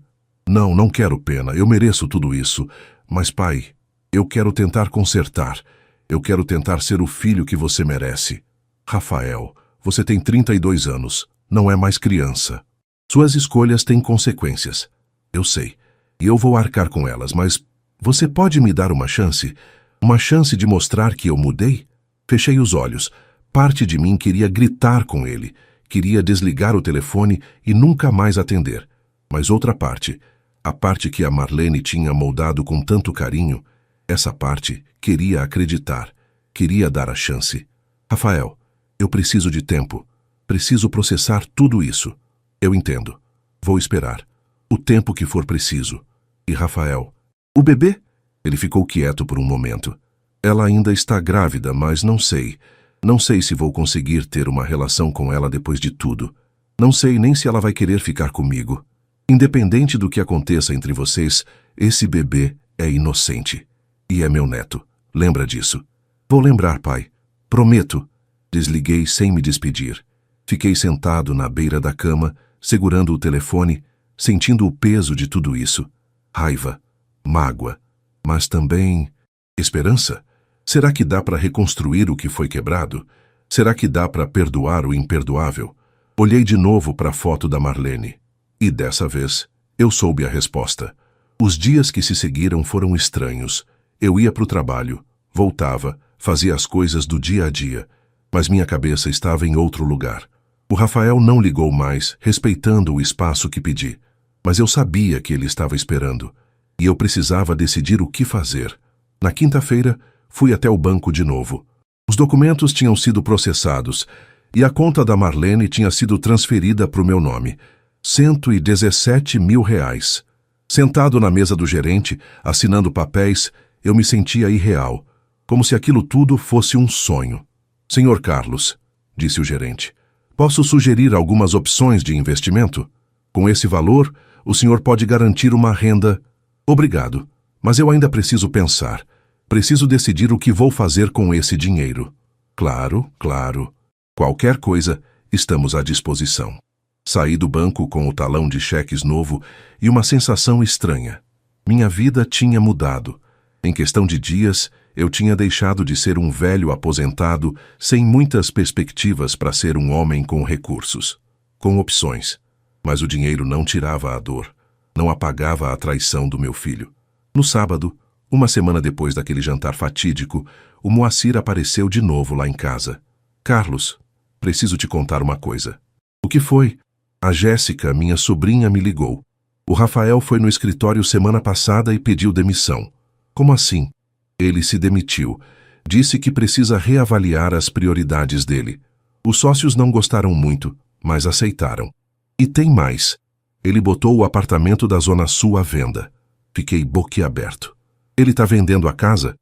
Não, não quero pena, eu mereço tudo isso. Mas, pai, eu quero tentar consertar. Eu quero tentar ser o filho que você merece. Rafael, você tem 32 anos, não é mais criança. Suas escolhas têm consequências. Eu sei, e eu vou arcar com elas, mas você pode me dar uma chance? Uma chance de mostrar que eu mudei? Fechei os olhos. Parte de mim queria gritar com ele, queria desligar o telefone e nunca mais atender. Mas outra parte, a parte que a Marlene tinha moldado com tanto carinho, essa parte queria acreditar, queria dar a chance. Rafael, eu preciso de tempo, preciso processar tudo isso. Eu entendo. Vou esperar. O tempo que for preciso. E Rafael, o bebê? Ele ficou quieto por um momento. Ela ainda está grávida, mas não sei. Não sei se vou conseguir ter uma relação com ela depois de tudo. Não sei nem se ela vai querer ficar comigo. Independente do que aconteça entre vocês, esse bebê é inocente. E é meu neto. Lembra disso. Vou lembrar, pai. Prometo. Desliguei sem me despedir. Fiquei sentado na beira da cama, segurando o telefone, sentindo o peso de tudo isso. Raiva, mágoa, mas também esperança. Será que dá para reconstruir o que foi quebrado? Será que dá para perdoar o imperdoável? Olhei de novo para a foto da Marlene. E dessa vez, eu soube a resposta. Os dias que se seguiram foram estranhos. Eu ia para o trabalho, voltava, fazia as coisas do dia a dia, mas minha cabeça estava em outro lugar. O Rafael não ligou mais, respeitando o espaço que pedi. Mas eu sabia que ele estava esperando. E eu precisava decidir o que fazer. Na quinta-feira, fui até o banco de novo. Os documentos tinham sido processados e a conta da Marlene tinha sido transferida para o meu nome. 117 mil reais. Sentado na mesa do gerente, assinando papéis, eu me sentia irreal, como se aquilo tudo fosse um sonho. Senhor Carlos, disse o gerente, posso sugerir algumas opções de investimento? Com esse valor, o senhor pode garantir uma renda. Obrigado, mas eu ainda preciso pensar. Preciso decidir o que vou fazer com esse dinheiro. Claro, claro. Qualquer coisa, estamos à disposição. Saí do banco com o talão de cheques novo e uma sensação estranha. Minha vida tinha mudado. Em questão de dias, eu tinha deixado de ser um velho aposentado sem muitas perspectivas para ser um homem com recursos, com opções. Mas o dinheiro não tirava a dor, não apagava a traição do meu filho. No sábado, uma semana depois daquele jantar fatídico, o Moacir apareceu de novo lá em casa. Carlos, preciso te contar uma coisa. O que foi? A Jéssica, minha sobrinha, me ligou. O Rafael foi no escritório semana passada e pediu demissão. Como assim? Ele se demitiu. Disse que precisa reavaliar as prioridades dele. Os sócios não gostaram muito, mas aceitaram. E tem mais. Ele botou o apartamento da Zona Sul à venda. Fiquei boquiaberto. Ele tá vendendo a casa?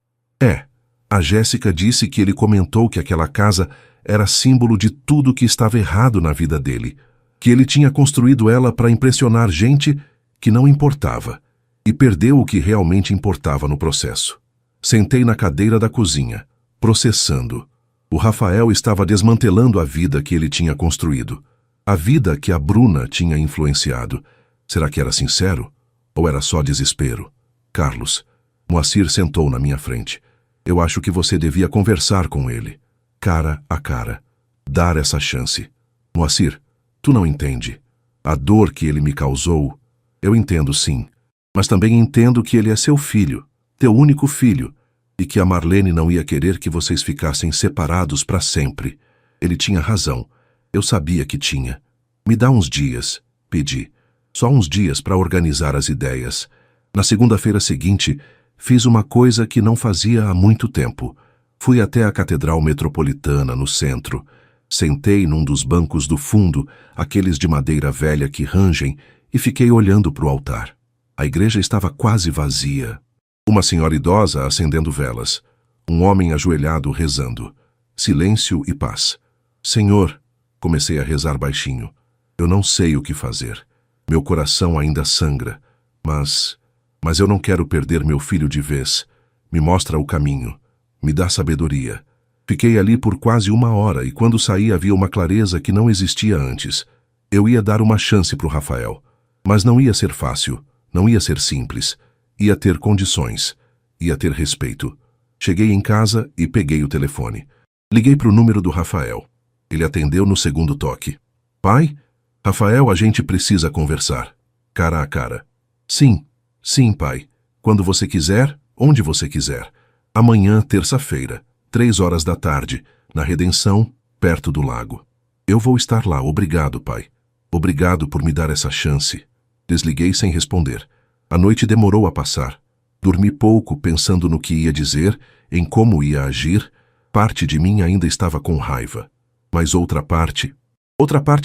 É. A Jéssica disse que ele comentou que aquela casa era símbolo de tudo que estava errado na vida dele, que ele tinha construído ela para impressionar gente que não importava, e perdeu o que realmente importava no processo. Sentei na cadeira da cozinha, processando. O Rafael estava desmantelando a vida que ele tinha construído, a vida que a Bruna tinha influenciado. Será que era sincero? Ou era só desespero? Carlos, Moacir sentou na minha frente. Eu acho que você devia conversar com ele, cara a cara, dar essa chance. Moacir, tu não entende. A dor que ele me causou, eu entendo sim, mas também entendo que ele é seu filho, teu único filho, e que a Marlene não ia querer que vocês ficassem separados para sempre. Ele tinha razão, eu sabia que tinha. Me dá uns dias, pedi. Só uns dias para organizar as ideias. Na segunda-feira seguinte, fiz uma coisa que não fazia há muito tempo. Fui até a Catedral Metropolitana, no centro. Sentei num dos bancos do fundo, aqueles de madeira velha que rangem, e fiquei olhando para o altar. A igreja estava quase vazia. Uma senhora idosa acendendo velas. Um homem ajoelhado rezando. Silêncio e paz. Senhor, comecei a rezar baixinho. Eu não sei o que fazer. Meu coração ainda sangra. Mas eu não quero perder meu filho de vez. Me mostra o caminho. Me dá sabedoria. Fiquei ali por quase 1 hora e quando saí havia uma clareza que não existia antes. Eu ia dar uma chance para o Rafael. Mas não ia ser fácil, não ia ser simples. Ia ter condições, ia ter respeito. Cheguei em casa e peguei o telefone. Liguei para o número do Rafael. Ele atendeu no segundo toque. Pai? Rafael, a gente precisa conversar. Cara a cara. Sim, pai. Quando você quiser, onde você quiser. Amanhã, terça-feira, 3 horas da tarde, na Redenção, perto do lago. Eu vou estar lá, obrigado, pai. Obrigado por me dar essa chance. Desliguei sem responder. A noite demorou a passar. Dormi pouco pensando no que ia dizer, em como ia agir. Parte de mim ainda estava com raiva. Mas outra parte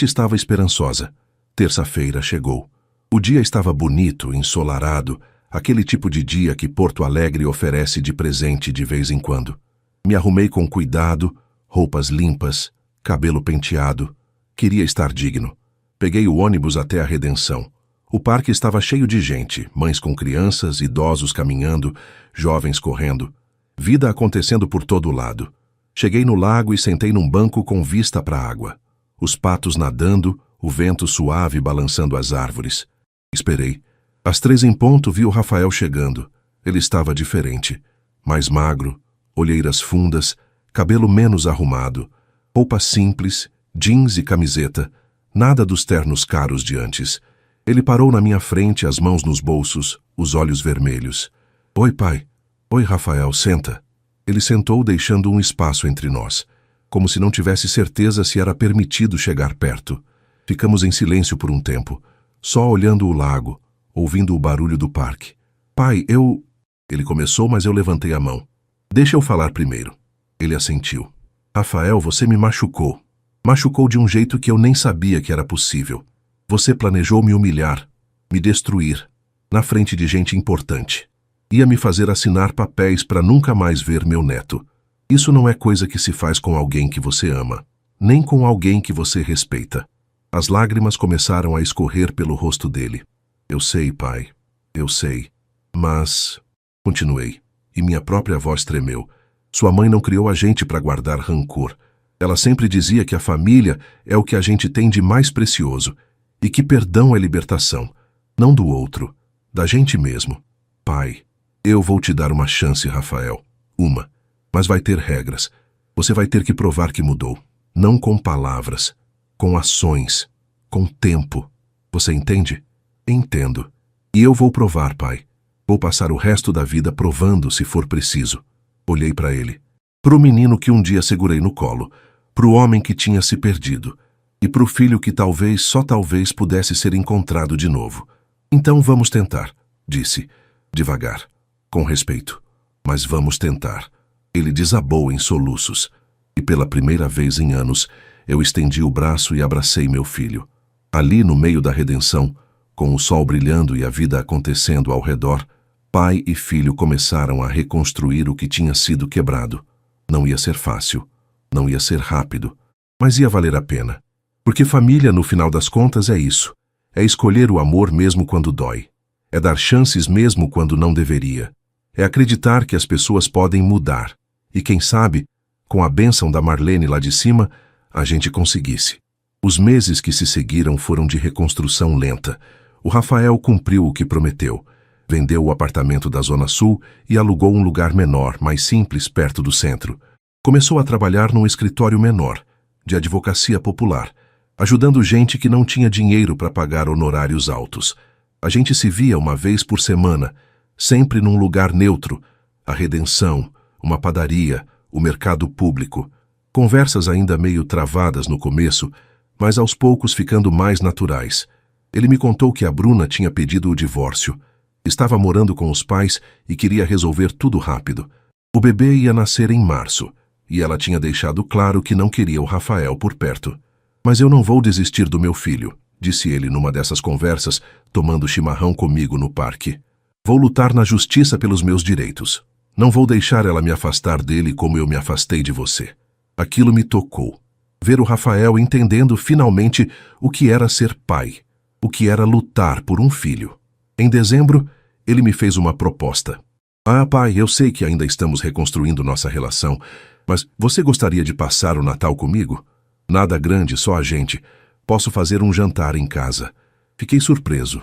estava esperançosa. Terça-feira chegou. O dia estava bonito, ensolarado, aquele tipo de dia que Porto Alegre oferece de presente de vez em quando. Me arrumei com cuidado, roupas limpas, cabelo penteado. Queria estar digno. Peguei o ônibus até a Redenção. O parque estava cheio de gente, mães com crianças, idosos caminhando, jovens correndo. Vida acontecendo por todo lado. Cheguei no lago e sentei num banco com vista para a água. Os patos nadando, o vento suave balançando as árvores. Esperei. Às 3 em ponto vi o Rafael chegando. Ele estava diferente. Mais magro, olheiras fundas, cabelo menos arrumado, roupa simples, jeans e camiseta, nada dos ternos caros de antes. Ele parou na minha frente, as mãos nos bolsos, os olhos vermelhos. Oi, pai. Oi, Rafael, senta. Ele sentou, deixando um espaço entre nós, como se não tivesse certeza se era permitido chegar perto. Ficamos em silêncio por um tempo, só olhando o lago, ouvindo o barulho do parque. Pai, eu... Ele começou, mas eu levantei a mão. Deixa eu falar primeiro. Ele assentiu. Rafael, você me machucou. Machucou de um jeito que eu nem sabia que era possível. Você planejou me humilhar, me destruir, na frente de gente importante. Ia me fazer assinar papéis para nunca mais ver meu neto. Isso não é coisa que se faz com alguém que você ama, nem com alguém que você respeita. As lágrimas começaram a escorrer pelo rosto dele. Eu sei, pai, eu sei. Mas... Continuei, e minha própria voz tremeu. Sua mãe não criou a gente para guardar rancor. Ela sempre dizia que a família é o que a gente tem de mais precioso. E que perdão é libertação, não do outro, da gente mesmo. Pai, eu vou te dar uma chance, Rafael. Uma. Mas vai ter regras. Você vai ter que provar que mudou. Não com palavras, com ações, com tempo. Você entende? Entendo. E eu vou provar, pai. Vou passar o resto da vida provando se for preciso. Olhei para ele. Para o menino que um dia segurei no colo. Para o homem que tinha se perdido. E para o filho que talvez, só talvez, pudesse ser encontrado de novo. Então vamos tentar, disse, devagar, com respeito. Mas vamos tentar. Ele desabou em soluços. E pela primeira vez em anos, Eu estendi o braço e abracei meu filho. Ali, no meio da redenção, com o sol brilhando e a vida acontecendo ao redor, pai e filho começaram a reconstruir o que tinha sido quebrado. Não ia ser fácil, não ia ser rápido, mas ia valer a pena. Porque família, no final das contas, é isso. É escolher o amor mesmo quando dói. É dar chances mesmo quando não deveria. É acreditar que as pessoas podem mudar. E quem sabe, com a bênção da Marlene lá de cima, a gente conseguisse. Os meses que se seguiram foram de reconstrução lenta. O Rafael cumpriu o que prometeu. Vendeu o apartamento da Zona Sul e alugou um lugar menor, mais simples, perto do centro. Começou a trabalhar num escritório menor, de advocacia popular, ajudando gente que não tinha dinheiro para pagar honorários altos. A gente se via uma vez por semana, sempre num lugar neutro, a redenção, uma padaria, o mercado público. Conversas ainda meio travadas no começo, mas aos poucos ficando mais naturais. Ele me contou que a Bruna tinha pedido o divórcio. Estava morando com os pais e queria resolver tudo rápido. O bebê ia nascer em março, e ela tinha deixado claro que não queria o Rafael por perto. Mas eu não vou desistir do meu filho, disse ele numa dessas conversas, tomando chimarrão comigo no parque. Vou lutar na justiça pelos meus direitos. Não vou deixar ela me afastar dele como eu me afastei de você. Aquilo me tocou. Ver o Rafael entendendo finalmente o que era ser pai, o que era lutar por um filho. Em dezembro, ele me fez uma proposta. Ah, pai, eu sei que ainda estamos reconstruindo nossa relação, mas você gostaria de passar o Natal comigo? Nada grande, só a gente. Posso fazer um jantar em casa. Fiquei surpreso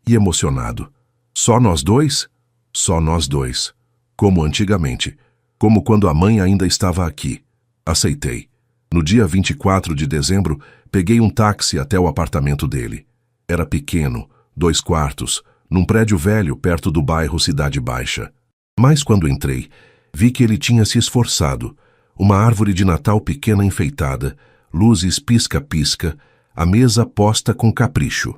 e emocionado. Só nós dois? Só nós dois. Como antigamente. Como quando a mãe ainda estava aqui. Aceitei. No dia 24 de dezembro, peguei um táxi até o apartamento dele. Era pequeno, 2 quartos, num prédio velho perto do bairro Cidade Baixa. Mas quando entrei, vi que ele tinha se esforçado. Uma árvore de Natal pequena enfeitada, luzes pisca-pisca, a mesa posta com capricho.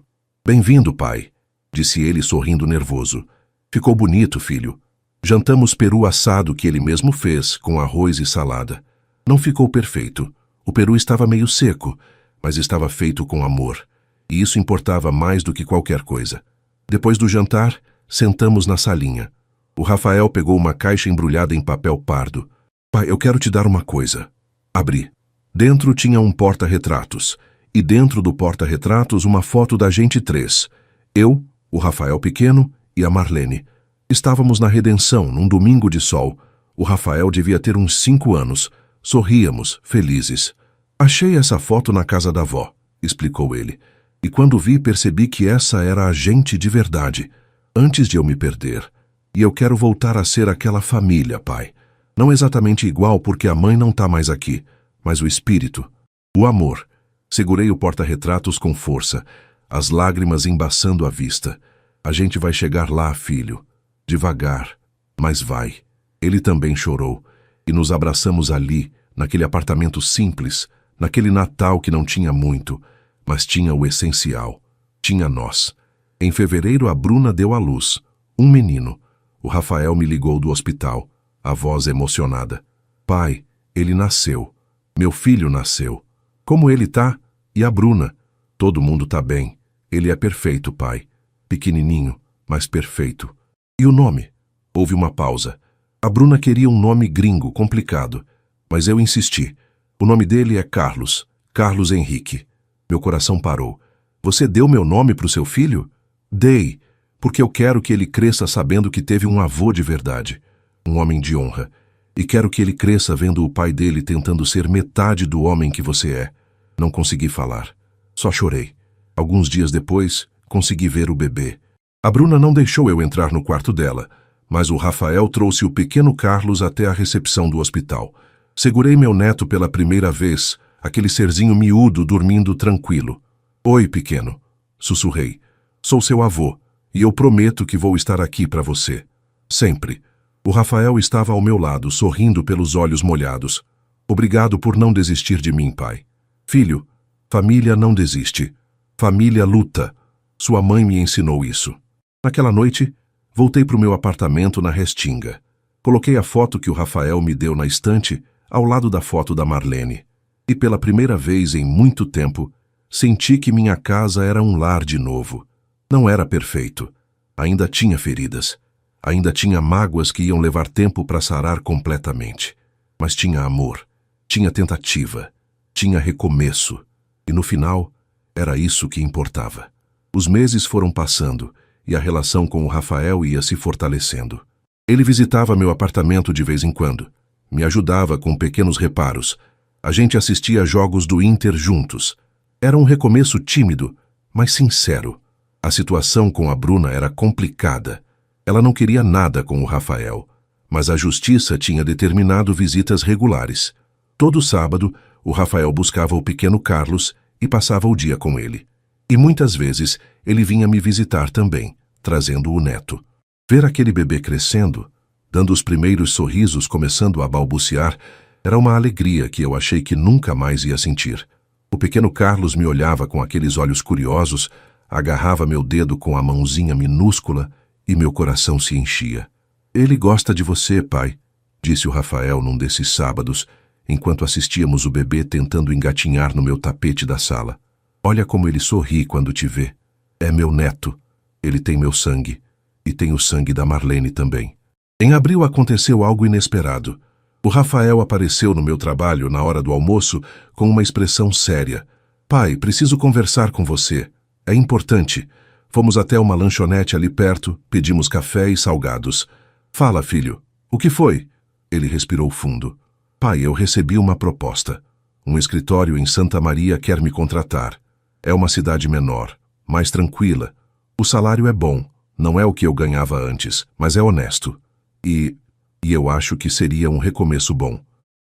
Bem-vindo, pai, disse ele sorrindo nervoso. Ficou bonito, filho. Jantamos peru assado que ele mesmo fez, com arroz e salada. Não ficou perfeito. O peru estava meio seco, mas estava feito com amor. E isso importava mais do que qualquer coisa. Depois do jantar, sentamos na salinha. O Rafael pegou uma caixa embrulhada em papel pardo. Pai, eu quero te dar uma coisa. Abri. Dentro tinha um porta-retratos. E dentro do porta-retratos uma foto da gente 3. Eu, o Rafael pequeno e a Marlene. Estávamos na redenção, num domingo de sol. O Rafael devia ter uns 5 anos. Sorríamos, felizes. Achei essa foto na casa da avó, explicou ele. E quando vi, percebi que essa era a gente de verdade, antes de eu me perder. E eu quero voltar a ser aquela família, pai. Não exatamente igual porque a mãe não está mais aqui, mas o espírito, o amor. Segurei o porta-retratos com força, as lágrimas embaçando a vista. A gente vai chegar lá, filho. Devagar, mas vai. Ele também chorou, e nos abraçamos ali, naquele apartamento simples, naquele Natal que não tinha muito, mas tinha o essencial. Tinha nós. Em fevereiro, a Bruna deu à luz. Um menino. O Rafael me ligou do hospital, a voz emocionada. Pai, ele nasceu. Meu filho nasceu. Como ele tá? E a Bruna? Todo mundo tá bem. Ele é perfeito, pai. Pequenininho, mas perfeito. E o nome? Houve uma pausa. A Bruna queria um nome gringo, complicado. Mas eu insisti. O nome dele é Carlos. Carlos Henrique. Meu coração parou. Você deu meu nome para o seu filho? Dei, porque eu quero que ele cresça sabendo que teve um avô de verdade. Um homem de honra. E quero que ele cresça vendo o pai dele tentando ser metade do homem que você é. Não consegui falar. Só chorei. Alguns dias depois, consegui ver o bebê. A Bruna não deixou eu entrar no quarto dela, mas o Rafael trouxe o pequeno Carlos até a recepção do hospital. Segurei meu neto pela primeira vez, aquele serzinho miúdo dormindo tranquilo. Oi, pequeno, sussurrei. Sou seu avô, e eu prometo que vou estar aqui para você. Sempre. O Rafael estava ao meu lado, sorrindo pelos olhos molhados. Obrigado por não desistir de mim, pai. Filho, família não desiste. Família luta. Sua mãe me ensinou isso. Naquela noite, voltei para o meu apartamento na Restinga. Coloquei a foto que o Rafael me deu na estante, ao lado da foto da Marlene. E pela primeira vez em muito tempo, senti que minha casa era um lar de novo. Não era perfeito. Ainda tinha feridas. Ainda tinha mágoas que iam levar tempo para sarar completamente. Mas tinha amor. Tinha tentativa. Tinha recomeço. E no final, era isso que importava. Os meses foram passando e a relação com o Rafael ia se fortalecendo. Ele visitava meu apartamento de vez em quando. Me ajudava com pequenos reparos. A gente assistia a jogos do Inter juntos. Era um recomeço tímido, mas sincero. A situação com a Bruna era complicada. Ela não queria nada com o Rafael, mas a justiça tinha determinado visitas regulares. Todo sábado, o Rafael buscava o pequeno Carlos e passava o dia com ele. E muitas vezes ele vinha me visitar também, trazendo o neto. Ver aquele bebê crescendo, dando os primeiros sorrisos, começando a balbuciar, era uma alegria que eu achei que nunca mais ia sentir. O pequeno Carlos me olhava com aqueles olhos curiosos, agarrava meu dedo com a mãozinha minúscula e meu coração se enchia. Ele gosta de você, pai, disse o Rafael num desses sábados, enquanto assistíamos o bebê tentando engatinhar no meu tapete da sala. Olha como ele sorri quando te vê. É meu neto. Ele tem meu sangue. E tem o sangue da Marlene também. Em abril aconteceu algo inesperado. O Rafael apareceu no meu trabalho na hora do almoço com uma expressão séria. Pai, preciso conversar com você. É importante. Fomos até uma lanchonete ali perto, pedimos café e salgados. Fala, filho. O que foi? Ele respirou fundo. Pai, eu recebi uma proposta. Um escritório em Santa Maria quer me contratar. É uma cidade menor, mais tranquila. O salário é bom. Não é o que eu ganhava antes, mas é honesto. E eu acho que seria um recomeço bom.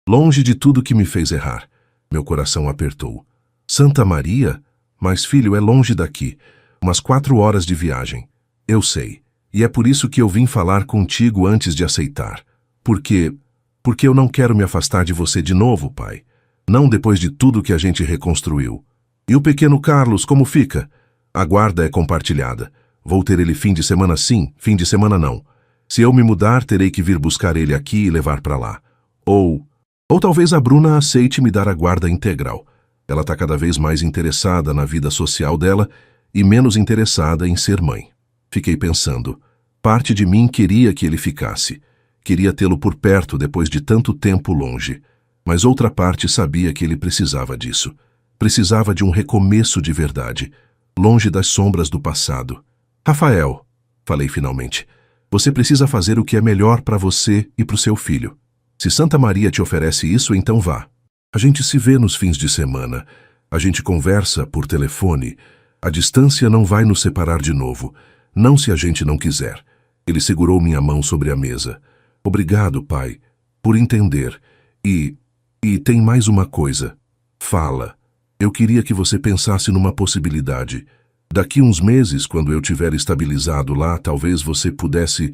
Longe de tudo que me fez errar. Meu coração apertou. Santa Maria? Mas, filho, é longe daqui. Umas 4 horas de viagem. Eu sei. E é por isso que eu vim falar contigo antes de aceitar. Porque eu não quero me afastar de você de novo, pai. Não depois de tudo que a gente reconstruiu. E o pequeno Carlos, como fica? A guarda é compartilhada. Vou ter ele fim de semana sim, fim de semana não. Se eu me mudar, terei que vir buscar ele aqui e levar para lá. Ou talvez a Bruna aceite me dar a guarda integral. Ela está cada vez mais interessada na vida social dela e menos interessada em ser mãe. Fiquei pensando. Parte de mim queria que ele ficasse. Queria tê-lo por perto depois de tanto tempo longe. Mas outra parte sabia que ele precisava disso. Precisava de um recomeço de verdade, longe das sombras do passado. Rafael, falei finalmente, você precisa fazer o que é melhor para você e para o seu filho. Se Santa Maria te oferece isso, então vá. A gente se vê nos fins de semana. A gente conversa por telefone. A distância não vai nos separar de novo. Não se a gente não quiser. Ele segurou minha mão sobre a mesa. Obrigado, pai, por entender. E tem mais uma coisa. Fala. Eu queria que você pensasse numa possibilidade. Daqui uns meses, quando eu tiver estabilizado lá, talvez você pudesse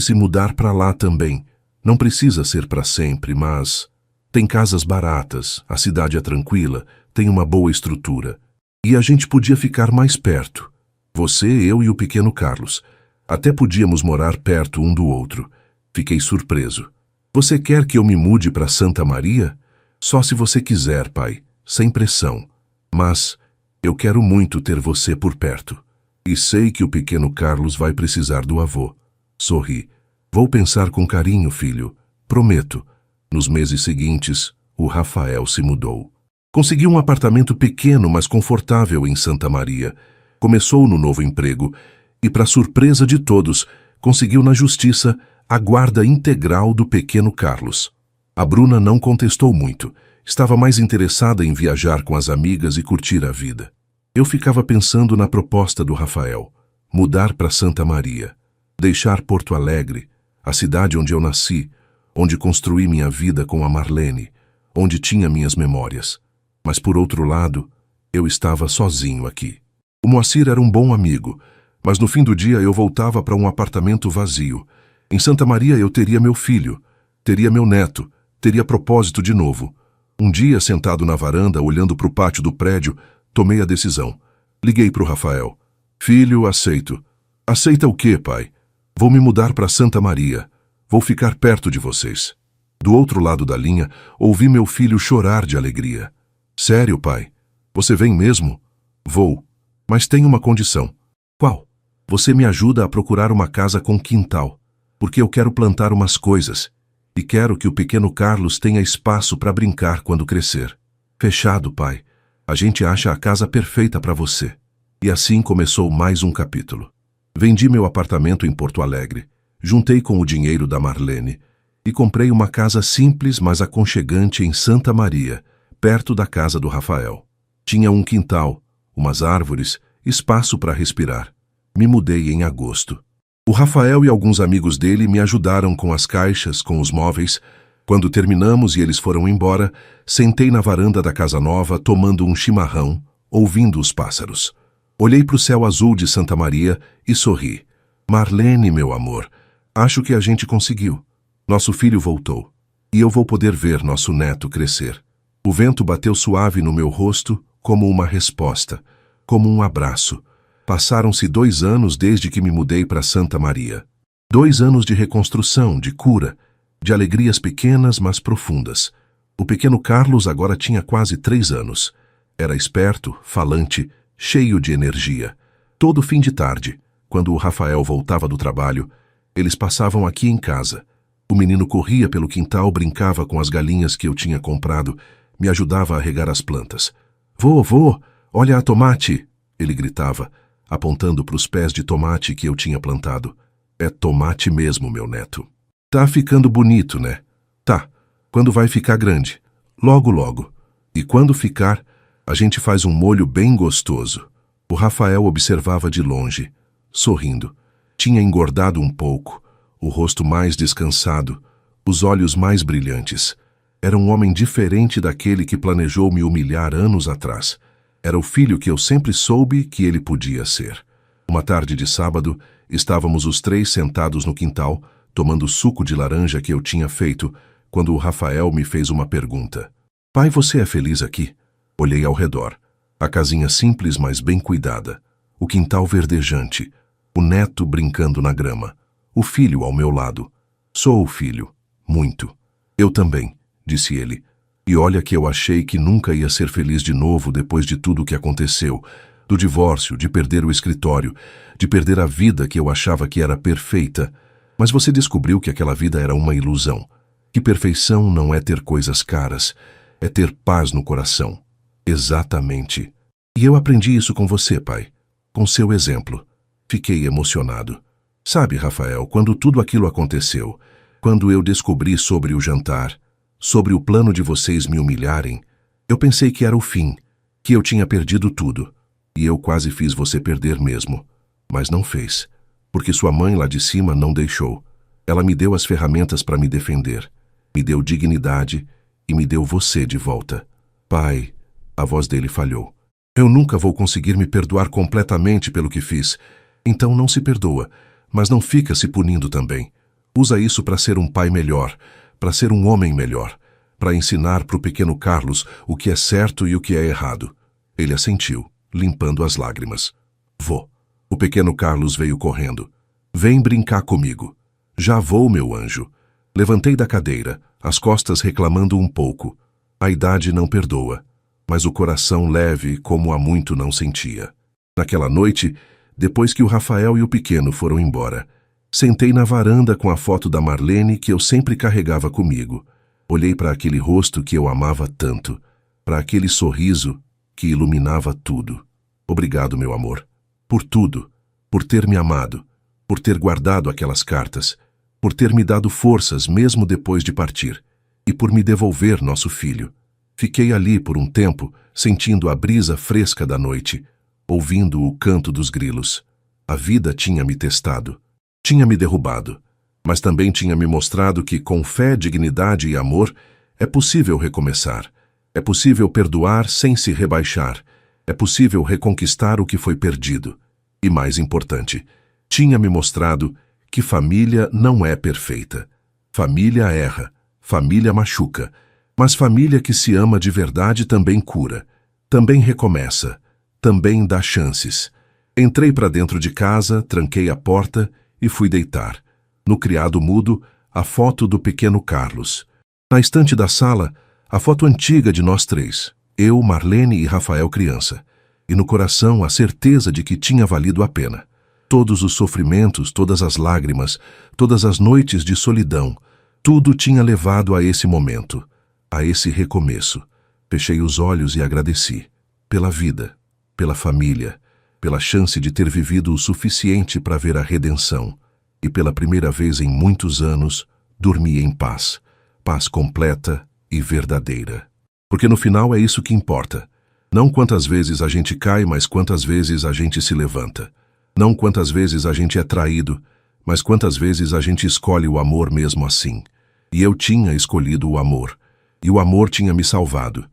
se mudar para lá também. Não precisa ser para sempre, mas tem casas baratas, a cidade é tranquila, tem uma boa estrutura. E a gente podia ficar mais perto. Você, eu e o pequeno Carlos. Até podíamos morar perto um do outro. Fiquei surpreso. Você quer que eu me mude para Santa Maria? Só se você quiser, pai, sem pressão. Mas eu quero muito ter você por perto. E sei que o pequeno Carlos vai precisar do avô. Sorri. Vou pensar com carinho, filho. Prometo. Nos meses seguintes, o Rafael se mudou. Conseguiu um apartamento pequeno, mas confortável em Santa Maria. Começou no novo emprego e, para surpresa de todos, conseguiu na justiça a guarda integral do pequeno Carlos. A Bruna não contestou muito. Estava mais interessada em viajar com as amigas e curtir a vida. Eu ficava pensando na proposta do Rafael. Mudar para Santa Maria. Deixar Porto Alegre, a cidade onde eu nasci, onde construí minha vida com a Marlene, onde tinha minhas memórias. Mas, por outro lado, eu estava sozinho aqui. O Moacir era um bom amigo, mas no fim do dia eu voltava para um apartamento vazio. Em Santa Maria eu teria meu filho, teria meu neto, teria propósito de novo. Um dia, sentado na varanda, olhando para o pátio do prédio, tomei a decisão. Liguei para o Rafael. Filho, aceito. Aceita o quê, pai? Vou me mudar para Santa Maria. Vou ficar perto de vocês. Do outro lado da linha, ouvi meu filho chorar de alegria. Sério, pai? Você vem mesmo? Vou. Mas tem uma condição. Qual? Você me ajuda a procurar uma casa com quintal, porque eu quero plantar umas coisas e quero que o pequeno Carlos tenha espaço para brincar quando crescer. Fechado, pai. A gente acha a casa perfeita para você. E assim começou mais um capítulo. Vendi meu apartamento em Porto Alegre, juntei com o dinheiro da Marlene e comprei uma casa simples, mas aconchegante em Santa Maria, perto da casa do Rafael. Tinha um quintal, umas árvores, espaço para respirar. Me mudei em agosto. O Rafael e alguns amigos dele me ajudaram com as caixas, com os móveis. Quando terminamos e eles foram embora, sentei na varanda da casa nova, tomando um chimarrão, ouvindo os pássaros. Olhei para o céu azul de Santa Maria e sorri. Marlene, meu amor, acho que a gente conseguiu. Nosso filho voltou. E eu vou poder ver nosso neto crescer. O vento bateu suave no meu rosto, como uma resposta, como um abraço. Passaram-se 2 anos desde que me mudei para Santa Maria. 2 anos de reconstrução, de cura, de alegrias pequenas, mas profundas. O pequeno Carlos agora tinha quase 3 anos. Era esperto, falante, cheio de energia. Todo fim de tarde, quando o Rafael voltava do trabalho, eles passavam aqui em casa. O menino corria pelo quintal, brincava com as galinhas que eu tinha comprado, me ajudava a regar as plantas. Vô, olha a tomate! Ele gritava, apontando para os pés de tomate que eu tinha plantado. É tomate mesmo, meu neto. Tá ficando bonito, né? Tá. Quando vai ficar grande? Logo, logo. E quando ficar, a gente faz um molho bem gostoso. O Rafael observava de longe, sorrindo. Tinha engordado um pouco, o rosto mais descansado, os olhos mais brilhantes. Era um homem diferente daquele que planejou me humilhar anos atrás. Era o filho que eu sempre soube que ele podia ser. Uma tarde de sábado, estávamos os 3 sentados no quintal, tomando o suco de laranja que eu tinha feito, quando o Rafael me fez uma pergunta. Pai, você é feliz aqui? Olhei ao redor. A casinha simples, mas bem cuidada. O quintal verdejante. O neto brincando na grama. O filho ao meu lado. Sou o filho. Muito. Eu também, disse ele. E olha que eu achei que nunca ia ser feliz de novo depois de tudo o que aconteceu. Do divórcio, de perder o escritório, de perder a vida que eu achava que era perfeita. Mas você descobriu que aquela vida era uma ilusão. Que perfeição não é ter coisas caras, é ter paz no coração. Exatamente. E eu aprendi isso com você, pai. Com seu exemplo. Fiquei emocionado. Sabe, Rafael, quando tudo aquilo aconteceu, quando eu descobri sobre o jantar, sobre o plano de vocês me humilharem, eu pensei que era o fim, que eu tinha perdido tudo. E eu quase fiz você perder mesmo. Mas não fez, porque sua mãe lá de cima não deixou. Ela me deu as ferramentas para me defender, me deu dignidade e me deu você de volta. Pai, a voz dele falhou. Eu nunca vou conseguir me perdoar completamente pelo que fiz. Então não se perdoa, mas não fica se punindo também. Usa isso para ser um pai melhor, para ser um homem melhor, para ensinar para o pequeno Carlos o que é certo e o que é errado. Ele assentiu, limpando as lágrimas. Vou. O pequeno Carlos veio correndo. Vem brincar comigo. Já vou, meu anjo. Levantei da cadeira, as costas reclamando um pouco. A idade não perdoa, mas o coração leve como há muito não sentia. Naquela noite, depois que o Rafael e o pequeno foram embora, sentei na varanda com a foto da Marlene que eu sempre carregava comigo. Olhei para aquele rosto que eu amava tanto, para aquele sorriso que iluminava tudo. Obrigado, meu amor, por tudo, por ter me amado, por ter guardado aquelas cartas, por ter me dado forças mesmo depois de partir, e por me devolver nosso filho. Fiquei ali por um tempo, sentindo a brisa fresca da noite, ouvindo o canto dos grilos. A vida tinha me testado, tinha me derrubado, mas também tinha me mostrado que, com fé, dignidade e amor, é possível recomeçar. É possível perdoar sem se rebaixar. É possível reconquistar o que foi perdido. E mais importante, tinha me mostrado que família não é perfeita. Família erra, família machuca, mas família que se ama de verdade também cura, também recomeça, também dá chances. Entrei para dentro de casa, tranquei a porta e fui deitar. No criado mudo, a foto do pequeno Carlos. Na estante da sala, a foto antiga de nós três, eu, Marlene e Rafael criança, e no coração a certeza de que tinha valido a pena. Todos os sofrimentos, todas as lágrimas, todas as noites de solidão, tudo tinha levado a esse momento, a esse recomeço. Fechei os olhos e agradeci. Pela vida, pela família, pela chance de ter vivido o suficiente para ver a redenção. E pela primeira vez em muitos anos, dormi em paz. Paz completa e verdadeira. Porque no final é isso que importa. Não quantas vezes a gente cai, mas quantas vezes a gente se levanta. Não quantas vezes a gente é traído, mas quantas vezes a gente escolhe o amor mesmo assim. E eu tinha escolhido o amor. E o amor tinha me salvado.